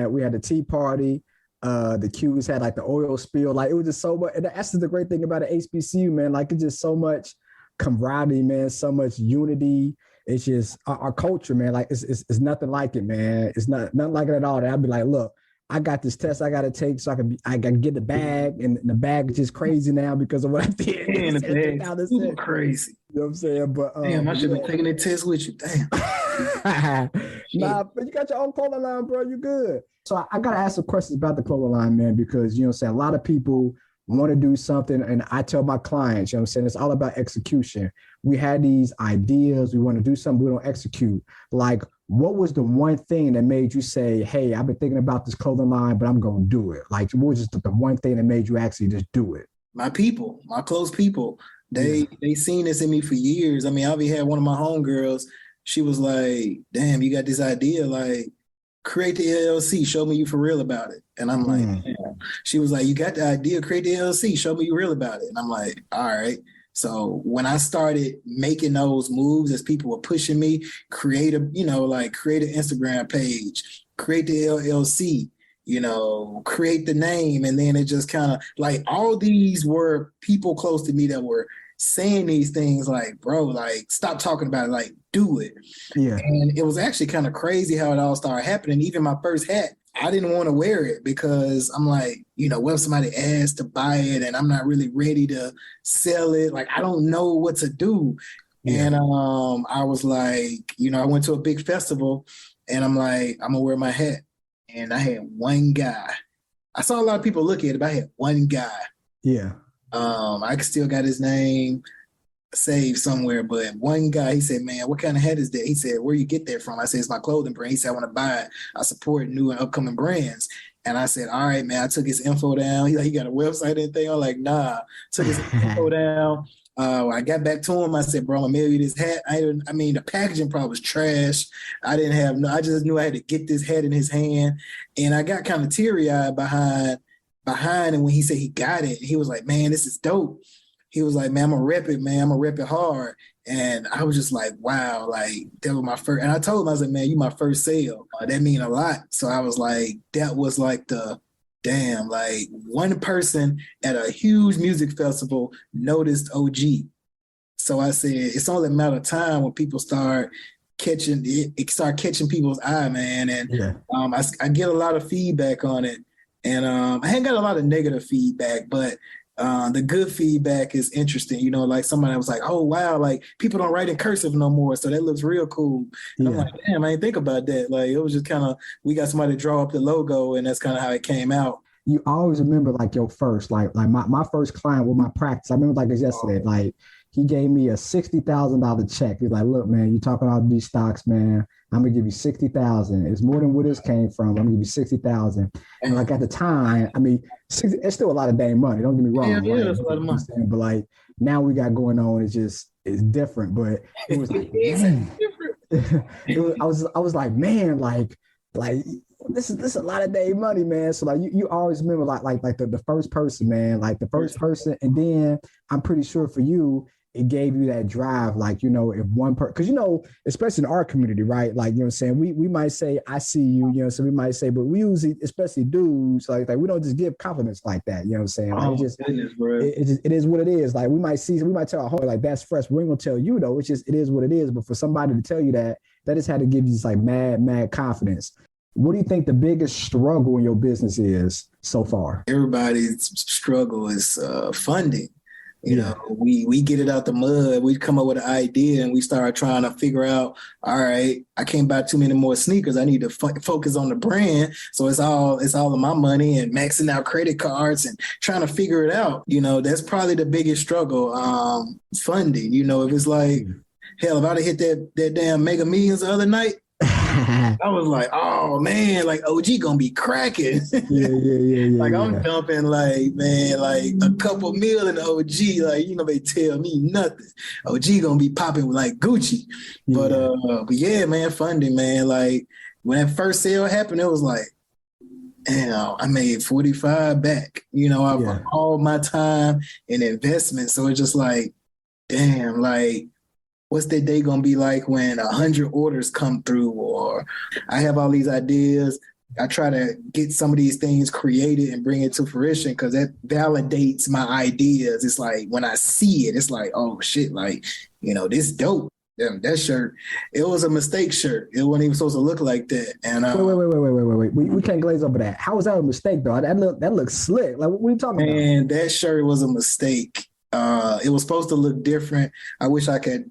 we had the tea party, the Qs had like the oil spill, like it was just so much, and that's the great thing about the HBCU, man, like it's just so much camaraderie, man, so much unity. It's just our culture, man. Like it's nothing like it, man. It's nothing like it at all. I'd be like, look, I got this test I got to take so I can get the bag, and the bag is just crazy now because of what I did.
Man, the bag's super crazy.
You know what I'm saying? But
damn, I should have taken that test with you. Damn.
Nah, but you got your own clothing line, bro. You good. So I got to ask some questions about the clothing line, man, because, you know what I'm saying, a lot of people want to do something, and I tell my clients, you know what I'm saying, it's all about execution. We had these ideas, we want to do something, we don't execute. Like, what was the one thing that made you say, hey, I've been thinking about this clothing line, but I'm going to do it? Like, what was just the one thing that made you actually just do it?
My people, my close people, they seen this in me for years. I mean, I had one of my homegirls, she was like, damn, you got this idea, like, create the LLC, show me you for real about it. And I'm like, yeah. She was like, you got the idea, create the LLC, show me you real about it. And I'm like, all right. So when I started making those moves, as people were pushing me, create an Instagram page, create the LLC, create the name. And then it just kind of like, all these were people close to me that were saying these things like, bro, like, stop talking about it, like, do it.
Yeah.
And it was actually kind of crazy how it all started happening. Even my first hat, I didn't want to wear it because I'm like, what if somebody asks to buy it and I'm not really ready to sell it? Like, I don't know what to do. Yeah. And I was like, I went to a big festival and I'm like, I'm gonna wear my hat. And I had one guy. I saw a lot of people look at it, but I had one guy.
Yeah.
I still got his name saved somewhere, but one guy, he said, man, what kind of hat is that? He said, where you get that from? I said, it's my clothing brand. He said, I want to buy it. I support new and upcoming brands. And I said, all right, man. I took his info down. He got a website and thing. I'm like, nah. Took his info down. I got back to him. I said, bro, I'm gonna mail you this hat. The packaging probably was trash. I just knew I had to get this hat in his hand. And I got kind of teary-eyed behind him when he said he got it. He was like, man, this is dope. He was like, man, I'm gonna rep it, man. I'm gonna rep it hard. And I was just like, wow, like, that was my first. And I told him, I was like, man, you my first sale. That mean a lot. So I was like, that was like the damn, like, one person at a huge music festival noticed OG. So I said, it's only a matter of time when people start catching people's eye, man. And yeah. I get a lot of feedback on it. And I ain't got a lot of negative feedback, but the good feedback is interesting. Like somebody was like, oh, wow, like, people don't write in cursive no more. So that looks real cool. And I'm like, damn, I didn't think about that. Like, it was just kind of, we got somebody to draw up the logo, and that's kind of how it came out.
You always remember, like, your first, like my first client with my practice. I remember like it's yesterday. Like, he gave me a $60,000 check. He's like, look, man, you talking about these stocks, man. I'm gonna give you $60,000. It's more than where this came from. I'm gonna give you $60,000. And like, at the time, it's still a lot of dang money. Don't get me wrong.
Yeah, that's a lot of money.
But like, now we got going on, it's different. But it was like, man. I was like, man, like this is a lot of dang money, man. So like, you always remember like the first person, man, like the first person. And then I'm pretty sure for you, it gave you that drive, like, you know, if one person, because, you know, especially in our community, right? Like, you know what I'm saying? We might say, I see you, you know, so we might say, but we usually, especially dudes, like we don't just give compliments like that, you know what I'm saying? Like,
Goodness, bro.
it is what it is. Like, we might tell our homie, like, that's fresh. We ain't gonna tell you, though. It's just, it is what it is. But for somebody to tell you that just had to give you this, like, mad confidence. What do you think the biggest struggle in your business is so far?
Everybody's struggle is funding. You know, we get it out the mud. We come up with an idea and we start trying to figure out, all right, I can't buy too many more sneakers. I need to focus on the brand. So it's all of my money and maxing out credit cards and trying to figure it out. You know, that's probably the biggest struggle, funding. You know, if it's like, hell, if I'd have hit that damn Mega Millions the other night, I was like, oh man, like OG gonna be cracking. Like I'm dumping like, man, like a couple mil in OG, like, you know, they tell me nothing. OG gonna be popping like Gucci. But yeah, man, funding, man. Like when that first sale happened, it was like, damn, I made 45 back. You know, I put all my time and investment. So it's just like, damn, like, what's that day gonna be like when 100 orders come through? Or I have all these ideas. I try to get some of these things created and bring it to fruition because that validates my ideas. It's like when I see it, it's like, oh shit, like, you know, this dope. Damn, that shirt, it was a mistake shirt. It wasn't even supposed to look like that. And
wait. We can't glaze over that. How was that a mistake though? That looks slick. Like, what are you talking about?
Man, that shirt was a mistake. It was supposed to look different. I wish I could.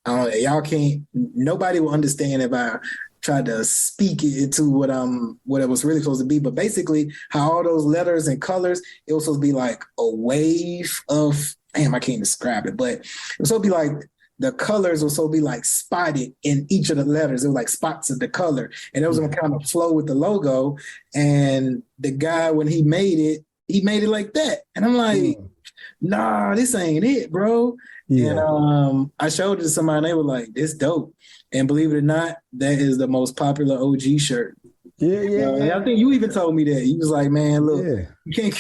Y'all can't. Nobody will understand if I tried to speak it into what it was really supposed to be. But basically, how all those letters and colors, it was supposed to be like a wave of. Damn, I can't describe it, but it was supposed to be like the colors were supposed to be like spotted in each of the letters. It was like spots of the color, and it was gonna kind of flow with the logo. And the guy, when he made it like that, and I'm like, nah, this ain't it, bro. Yeah. And I showed it to somebody and they were like, this dope. And believe it or not, that is the most popular OG shirt. Yeah. I think you even told me that. You was like, man, look, you can't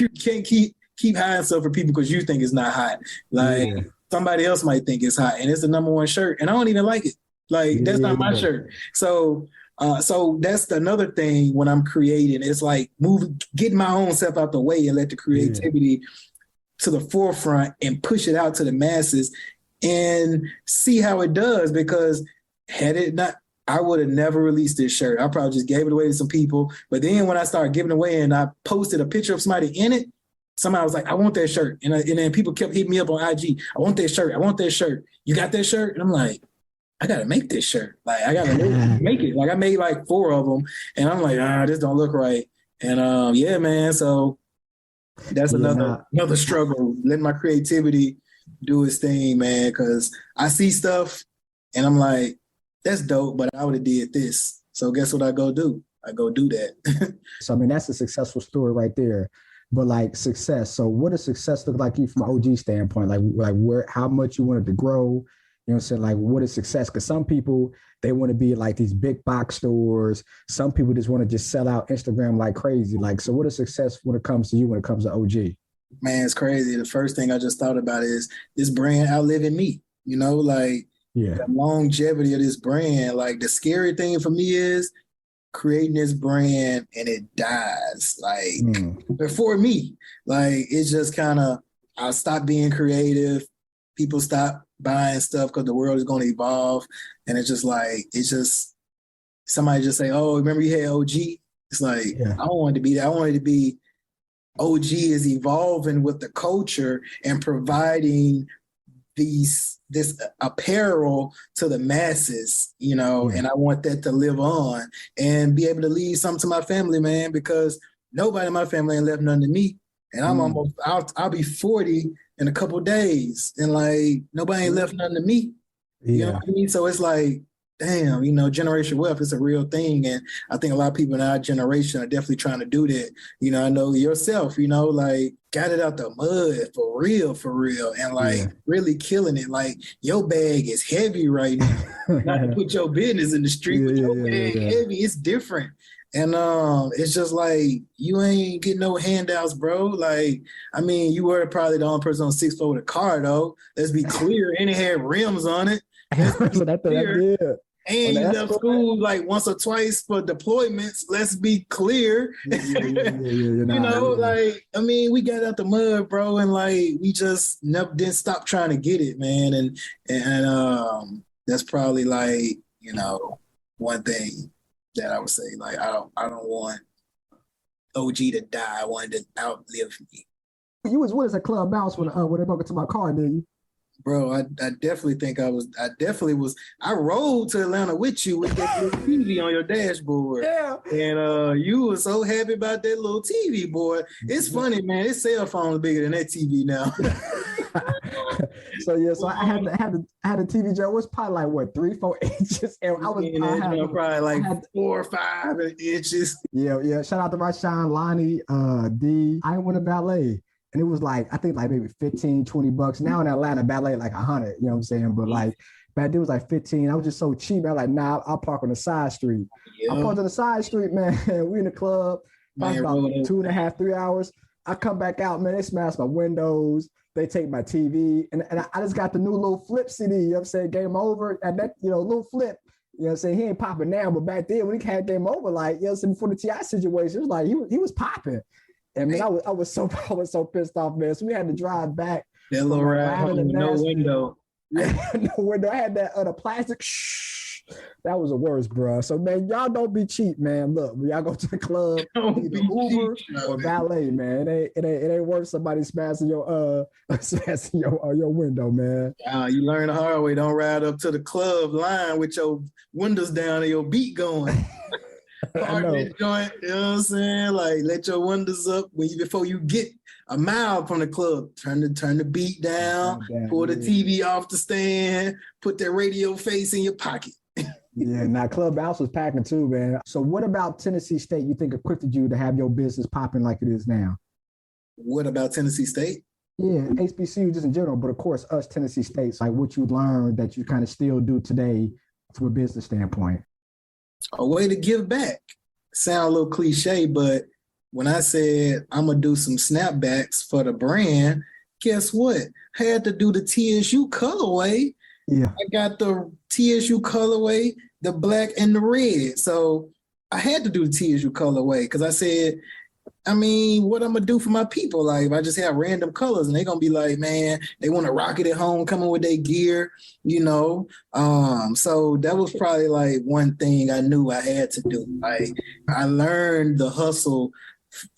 keep hiding stuff for people because you think it's not hot. Like somebody else might think it's hot and it's the number one shirt. And I don't even like it. Like that's not my shirt. So that's another thing when I'm creating. It's like getting my own self out the way and let the creativity to the forefront and push it out to the masses and see how it does. Because had it not, I would have never released this shirt. I probably just gave it away to some people. But then when I started giving away and I posted a picture of somebody in it, somebody was like, I want that shirt. And then people kept hitting me up on IG. I want that shirt. I want that shirt. You got that shirt? And I'm like, I got to make this shirt. Like, I got to make it. Like, I made like 4 of them. And I'm like, this don't look right. And yeah, man. So that's another struggle, letting my creativity do its thing, man, because I see stuff and I'm like, that's dope, but I would have did this. So guess what I go do? I go do that.
So, I mean, that's a successful story right there. But like success. So what does success look like you from an OG standpoint? Like where, how much you wanted to grow? You know what I'm saying? Like, what is success? Because some people, they want to be like these big box stores. Some people just want to just sell out Instagram like crazy. Like, so what is success when it comes to you, when it comes to OG?
Man, it's crazy. The first thing I just thought about is this brand outliving me. You know, like the longevity of this brand. Like the scary thing for me is creating this brand and it dies. Like before me, like it's just kind of, I stopped being creative. People stop buying stuff because the world is going to evolve. And it's just like, somebody just say, oh, remember you had OG? It's like, I don't want it to be that. I want it to be OG is evolving with the culture and providing this apparel to the masses, you know, and I want that to live on and be able to leave something to my family, man, because nobody in my family ain't left nothing to me. And I'm I'll be 40 in a couple of days and like nobody ain't left nothing to me. You know what I mean? So it's like, damn, you know, generational wealth is a real thing. And I think a lot of people in our generation are definitely trying to do that. You know, I know yourself, you know, like got it out the mud for real. And like really killing it. Like your bag is heavy right now. Not to put your business in the street, but your bag heavy. It's different. And it's just like you ain't getting no handouts, bro. Like, I mean, you were probably the only person on 6'4" with a car, though. Let's be clear, and it had rims on it.
So that did.
And you left school like once or twice for deployments. Let's be clear. You know, like, I mean, we got out the mud, bro, and like we just never didn't stop trying to get it, man. And that's probably like, you know, one thing that I would say. Like, I don't want OG to die. I wanted to outlive me.
You was with us at Club Bounce when they broke into my car, didn't you?
Bro, I definitely think I definitely was. I rode to Atlanta with you with that little TV on your dashboard.
Yeah.
And you were so happy about that little TV, boy. It's funny, man. This cell phone is bigger than that TV now.
So I had a TV, Joe. It was probably like what, 3-4 inches, and I had
probably like 4 or 5 inches.
Yeah. Shout out to Rashawn, Lonnie, D. I went to ballet. And it was like, I think like maybe $15-$20. Now in Atlanta, ballet like 100, you know what I'm saying? But like back then it was like 15. I was just so cheap. I was like, nah, I'll park on the side street. I parked on the side street, man. We in the club, about 2.5, 3 hours. I come back out, man, they smash my windows. They take my TV. And I just got the new little flip CD, you know what I'm saying? Game over. And that, little flip. You know what I'm saying? He ain't popping now, but back then when he had Game Over, like, you know what I'm saying, before the TI situation, it was like he was popping. And man, I was so pissed off, man. So we had to drive back.
That little ride home, no window.
Yeah, no window. I had that the plastic. That was the worst, bro. So man, y'all don't be cheap, man. Look, when y'all go to the club, either Uber or valet, man. It ain't worth somebody smashing your window, man.
You learn the hard way. Don't ride up to the club line with your windows down and your beat going. Park that joint, you know what I'm saying? Like, let your windows up before you get a mile from the club. Turn the beat down, pull the TV off the stand, put that radio face in your pocket.
Yeah, now Club Bounce was packing too, man. So what about Tennessee State you think equipped you to have your business popping like it is now?
What about Tennessee State?
Yeah, HBCU just in general, but of course us Tennessee States, like what you learned that you kind of still do today from a business standpoint.
A way to give back. Sound a little cliche, but when I said I'm going to do some snapbacks for the brand, guess what? I had to do the TSU colorway.
Yeah.
I got the TSU colorway, the black and the red. So I had to do the TSU colorway because I said, I mean, what I'm going to do for my people? Like, if I just have random colors and they're going to be like, man, they want to rock it at home, coming with their gear, So that was probably like one thing I knew I had to do. Like, I learned the hustle,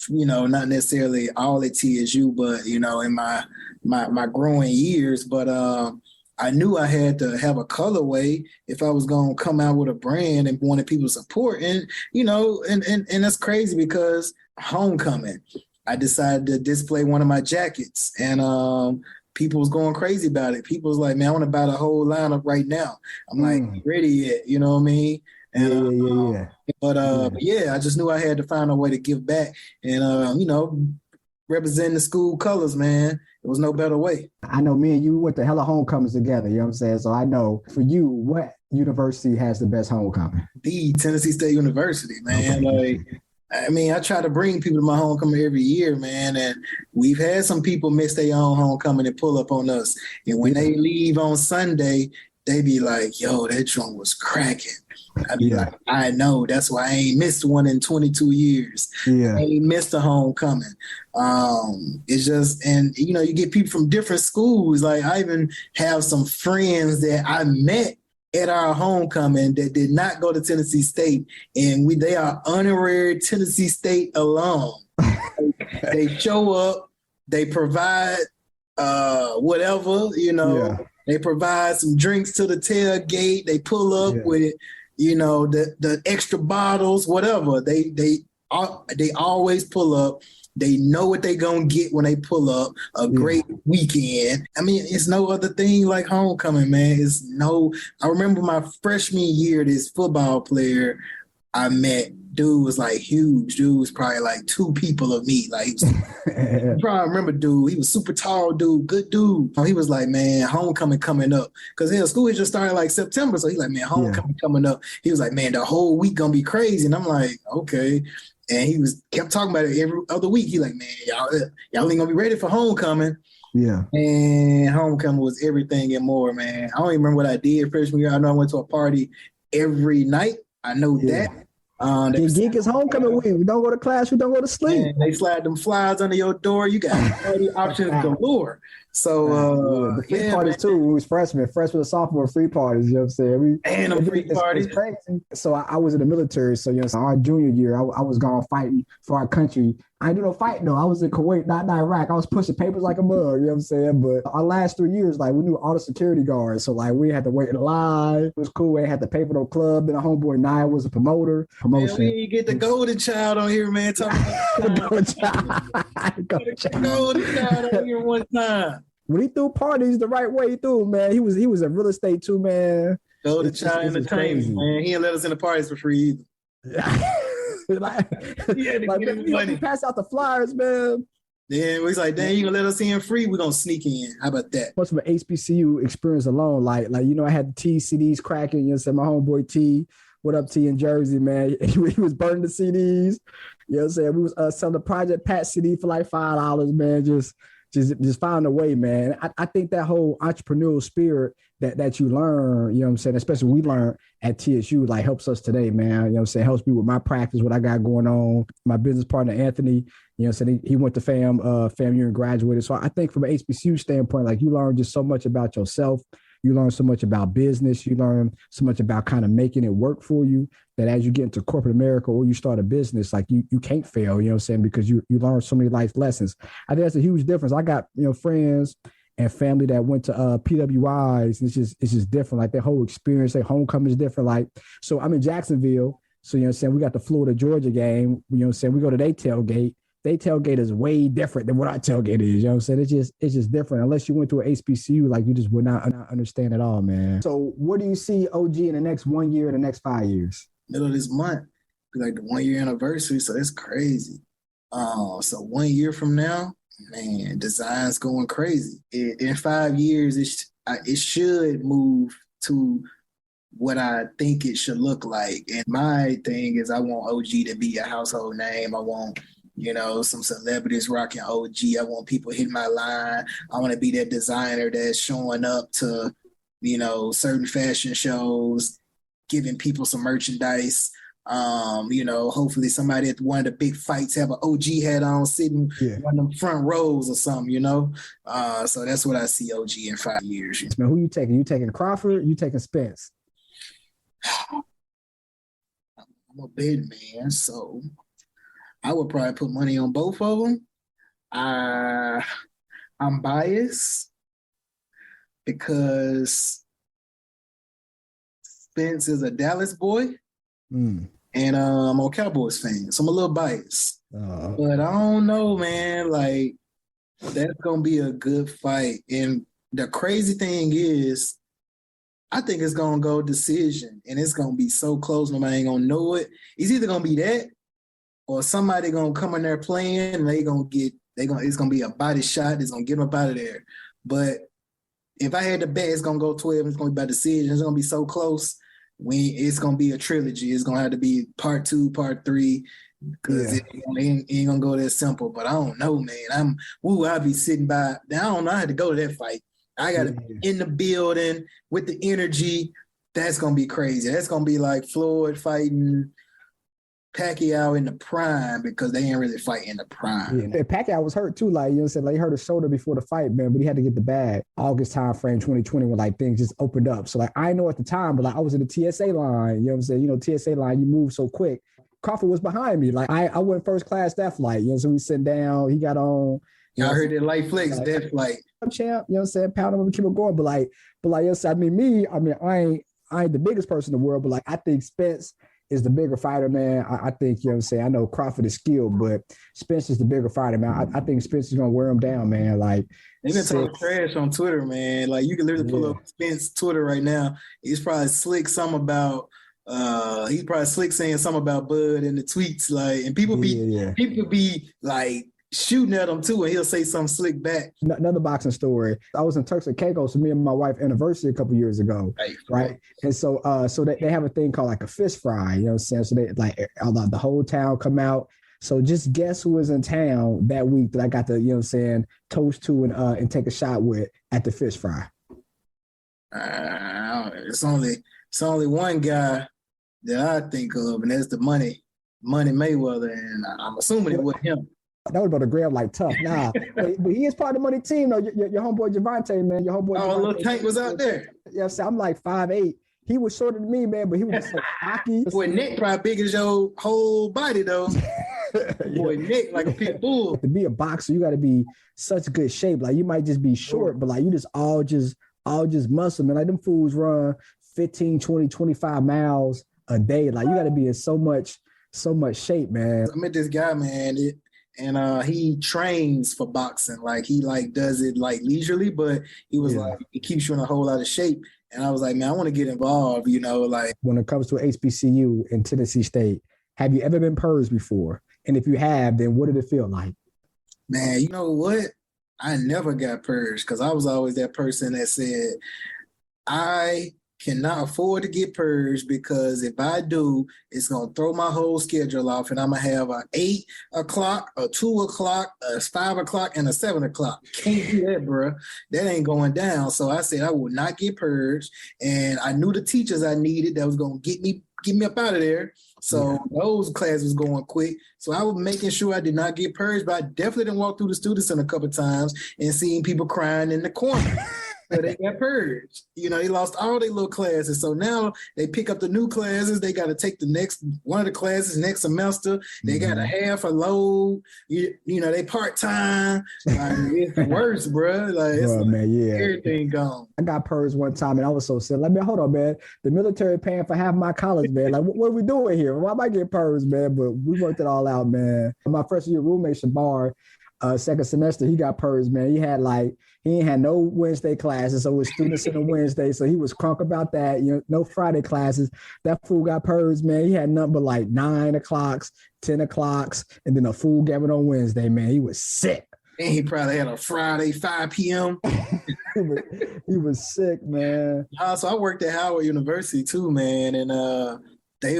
not necessarily all at TSU, but, in my growing years. But I knew I had to have a colorway if I was going to come out with a brand and wanted people to support. And, and that's crazy because homecoming, I decided to display one of my jackets and people was going crazy about it. People was like, man, I want to buy the whole lineup right now. I'm like, ready yet, you know what I mean? And,
yeah.
But I just knew I had to find a way to give back and, representing the school colors, man. There was no better way.
I know me and you went to hella homecomings together, you know what I'm saying? So I know for you, what university has the best homecoming?
The Tennessee State University, man.
Okay.
Like, I mean, I try to bring people to my homecoming every year, man. And we've had some people miss their own homecoming and pull up on us. And when they leave on Sunday, they be like, yo, that joint was cracking. I be like, I know. That's why I ain't missed one in 22 years.
Yeah.
I ain't missed a homecoming. It's just, and, you get people from different schools. Like, I even have some friends that I met at our homecoming that did not go to Tennessee State, and they are honorary Tennessee State alum. They show up, they provide whatever, They provide some drinks to the tailgate. They pull up with, the extra bottles, whatever. They always pull up. They know what they gonna get when they pull up. A great weekend. I mean, it's no other thing like homecoming, man. I remember my freshman year, this football player, I met, dude was like huge. Dude was probably like 2 people of me. Like, you probably remember dude. He was super tall dude, good dude. He was like, man, homecoming coming up. Because his school had just started like September. So he's like, man, homecoming coming up. He was like, man, the whole week gonna be crazy. And I'm like, okay. And he kept talking about it every other week. He like, man, y'all ain't gonna be ready for homecoming.
Yeah.
And homecoming was everything and more, man. I don't even remember what I did freshman year. I know I went to a party every night. I know that.
Geek is homecoming week. We don't go to class. We don't go to sleep.
Man, they slide them flies under your door. You got party options galore. So
the free parties too. We was freshman and sophomore free parties. You know what I'm saying?
And the free parties.
It's crazy. So I was in the military. So our junior year, I was gone fighting for our country. I didn't do no fighting though. I was in Kuwait, not Iraq. I was pushing papers like a mug. You know what I'm saying? But our last 3 years, like we knew all the security guards. So like we had to wait in line. It was cool. We had the paper no club. Then a homeboy Nia was a promotion.
Man, we get the golden child on here, man. Talking about golden child on here one time.
When he threw parties the right way, he threw, man. He was in real estate too, man.
Golden child entertainment, man. He didn't let us in the parties for free either.
We pass out the flyers, man.
Yeah, he's like, dang, you gonna let us in free? We're gonna sneak in. How about that?
Much of an HBCU experience alone. Like I had the T CDs cracking. You know, said my homeboy T. What up, T in Jersey, man? He was burning the CDs. You know what I'm saying? We was selling the Project Pat CD for like $5, man. Just find a way, man. I think that whole entrepreneurial spirit that you learn, you know what I'm saying, especially we learn at TSU, like helps us today, man. You know what I'm saying? Helps me with my practice, what I got going on. My business partner, Anthony, you know what I'm saying, he went to FAMU and graduated. So I think from an HBCU standpoint, like you learn just so much about yourself. You learn so much about business. You learn so much about kind of making it work for you that as you get into corporate America or you start a business, like you can't fail, you know what I'm saying? Because you learn so many life lessons. I think that's a huge difference. I got, friends and family that went to PWIs. It's just different. Like their whole experience, their homecoming is different. Like, so I'm in Jacksonville. So, you know what I'm saying? We got the Florida, Georgia game. You know what I'm saying? We go to their tailgate. They tailgate is way different than what our tailgate is. You know what I'm saying? It's just different. Unless you went to an HBCU, like you just would not understand at all, man. So what do you see OG in the next 1 year, the next 5 years?
Middle of this month, be like the 1 year anniversary. So that's crazy. So 1 year from now, man, design's going crazy. In 5 years, it should move to what I think it should look like. And my thing is I want OG to be a household name. I want some celebrities rocking OG. I want people hitting my line. I want to be that designer that's showing up to, certain fashion shows, giving people some merchandise. Hopefully somebody at one of the big fights have an OG hat on, sitting one of them front rows or something, So that's what I see OG in 5 years.
Man, who you taking? You taking Crawford? You taking Spence?
I'm a bid man, so I would probably put money on both of them. I'm biased because Spence is a Dallas boy, and I'm a Cowboys fan, so I'm a little biased. But I don't know, man. Like, that's gonna be a good fight. And the crazy thing is, I think it's gonna go decision, and it's gonna be so close, nobody ain't gonna know it. It's either gonna be that, or somebody gonna come in there playing and it's gonna be a body shot that's gonna get them up out of there. But if I had to bet, it's gonna go 12, it's gonna be by decision, it's gonna be so close. It's gonna be a trilogy. It's gonna have to be part 2, part 3, because it ain't gonna go that simple. But I don't know, man. I'll be sitting by. I don't know how to go to that fight. I gotta be in the building with the energy. That's gonna be crazy. That's gonna be like Floyd fighting Pacquiao in the prime, because they ain't really fighting in the prime.
Yeah. Pacquiao was hurt too, like, you know what I'm saying? Like, he hurt his shoulder before the fight, man, but he had to get the bag. August time frame 2020 when like things just opened up. So like, I know at the time, but like I was in the TSA line, you know what I'm saying? TSA line, you move so quick. Crawford was behind me. Like I went first class that flight, so we sitting down, he got on.
I heard that light flex, that flight.
I'm champ, you know what I'm saying? Pound him, keep it going. But yes, I ain't the biggest person in the world, but like I think Spence is the bigger fighter, man. I think, you know what I'm saying? I know Crawford is skilled, but Spence is the bigger fighter, man. I think Spence is going to wear him down, man. Like,
they've been talking trash on Twitter, man. Like, you can literally pull up Spence Twitter right now. He's probably slick something about, He's probably slick saying something about Bud in the tweets, like, and people be like shooting at him too, and he'll say something slick back.
Another boxing story. I was in Turks and Caicos with me and my wife anniversary a couple years ago, right? And so they have a thing called like a fish fry, you know what I'm saying? So they like the whole town come out. So just guess who was in town that week that I got to, you know what I'm saying, toast to and take a shot with at the fish fry.
It's only one guy that I think of, and that's the Money Mayweather, and I'm assuming it was him.
That was about to grab like tough. Nah, but he is part of the Money team though. Your homeboy Javante, man. Your homeboy.
Oh, little Tank was out there.
Yeah, so I'm like 5'8". He was shorter than me, man, but he was just so cocky.
Boy, Nick probably big as your whole body though. Boy, Nick like a pit bull.
To be a boxer, you got to be such good shape. Like you might just be short, but like you just all just muscle, man. Like them fools run 15, 20, 25 miles a day. Like you got to be in so much shape, man.
I met this guy, man, and he trains for boxing. Like he like does it like leisurely, but he was like, it keeps you in a whole lot of shape. And I was like, man, I want to get involved, you know, like.
When it comes to HBCU in Tennessee State, have you ever been purged before? And if you have, then what did it feel like?
Man, you know what? I never got purged because I was always that person that said, I cannot afford to get purged because if I do, it's going to throw my whole schedule off and I'm going to have a 8 o'clock, a 2 o'clock, a 5 o'clock, and a 7 o'clock. Can't do that, bro. That ain't going down. So I said I would not get purged. And I knew the teachers I needed that was going to get me up out of there. So those classes going quick. So I was making sure I did not get purged, but I definitely didn't walk through the student center a couple of times and seeing people crying in the corner. So they got purged. You know, they lost all their little classes. So now they pick up the new classes. They got to take the next one of the classes next semester. They got a half a load. You know, they part-time. Like, it's the worst, bro. Like, it's everything gone.
I got purged one time and I was so sick. Like, man, hold on, man. The military paying for half my college, man. Like, what are we doing here? Why am I getting purged, man? But we worked it all out, man. My first year roommate, Shabar, second semester, he got purged, man. He ain't had no Wednesday classes, so it was students in a Wednesday, so he was crunk about that. You know, no Friday classes. That fool got purged, man. He had nothing but like 9 o'clocks, 10 o'clocks, and then a fool gave it on Wednesday, man. He was sick.
And he probably had a Friday 5 p.m.
he was sick, man.
So I worked at Howard University too, man, and they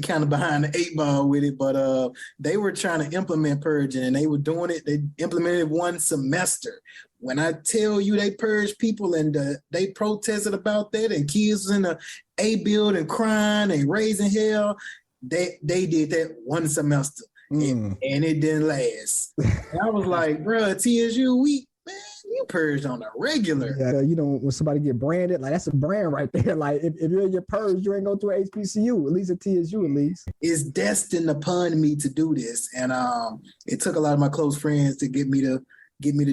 kind of behind the 8 ball with it, but they were trying to implement purging, and they were doing it. They implemented one semester. When I tell you they purged people and they protested about that, and kids was in the A building crying and raising hell, they did that one semester, and it didn't last. And I was like, bro, TSU, man, you purged on a regular.
Yeah, you know, when somebody get branded, like that's a brand right there. Like if you're in your purge, you ain't go to an HBCU, at least at TSU, at least.
It's destined upon me to do this, and it took a lot of my close friends to get me to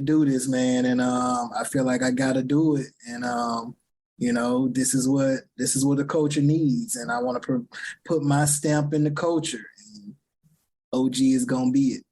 do this, man. And I feel like I gotta do it, and you know, this is what the culture needs, and I want to put my stamp in the culture. And OG is gonna be it.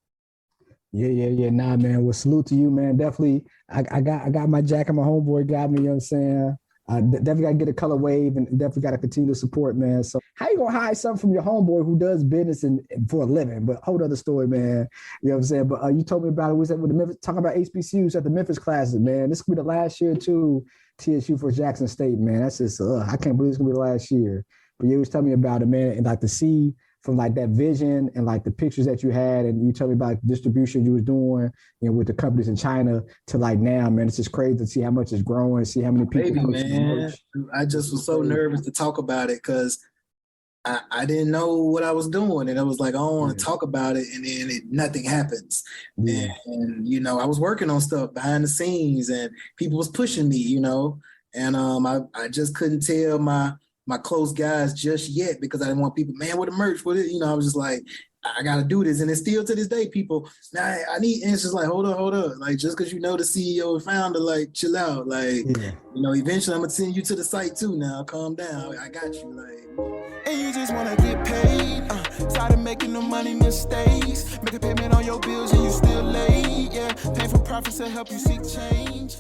Yeah. Nah, man. Well, salute to you, man. Definitely. I got my jacket. My homeboy got me. You know what I'm saying? Definitely got to get a color wave and definitely got to continue to support, man. So how you going to hide something from your homeboy who does business for a living? But whole other story, man. You know what I'm saying? But you told me about it. We said with the Memphis, talking about HBCUs at the Memphis classes, man. This could be the last year too, TSU for Jackson State, man. That's just, I can't believe it's going to be the last year. But you was telling me about it, man. And like to see from like that vision and like the pictures that you had, and you tell me about the distribution you was doing, you know, with the companies in China to like now, man, it's just crazy to see how much it's growing, see how many people.
Man, I just was so nervous to talk about it because I didn't know what I was doing, and I was like, I don't want to talk about it, and then nothing happens. Yeah. And you know, I was working on stuff behind the scenes, and people was pushing me, you know, and I just couldn't tell my close guys just yet because I didn't want people, man, what the merch, what it, you know, I was just like, I got to do this. And it's still to this day, people, I need, and it's just like, hold up. Like, just because you know the CEO and founder, like, chill out. Like, you know, eventually I'm going to send you to the site too now. Calm down. I got you. Like,
and you just want to get paid. Tired of making no money mistakes. Make a payment on your bills and you still late. Yeah, Payneful Profits to help you seek change.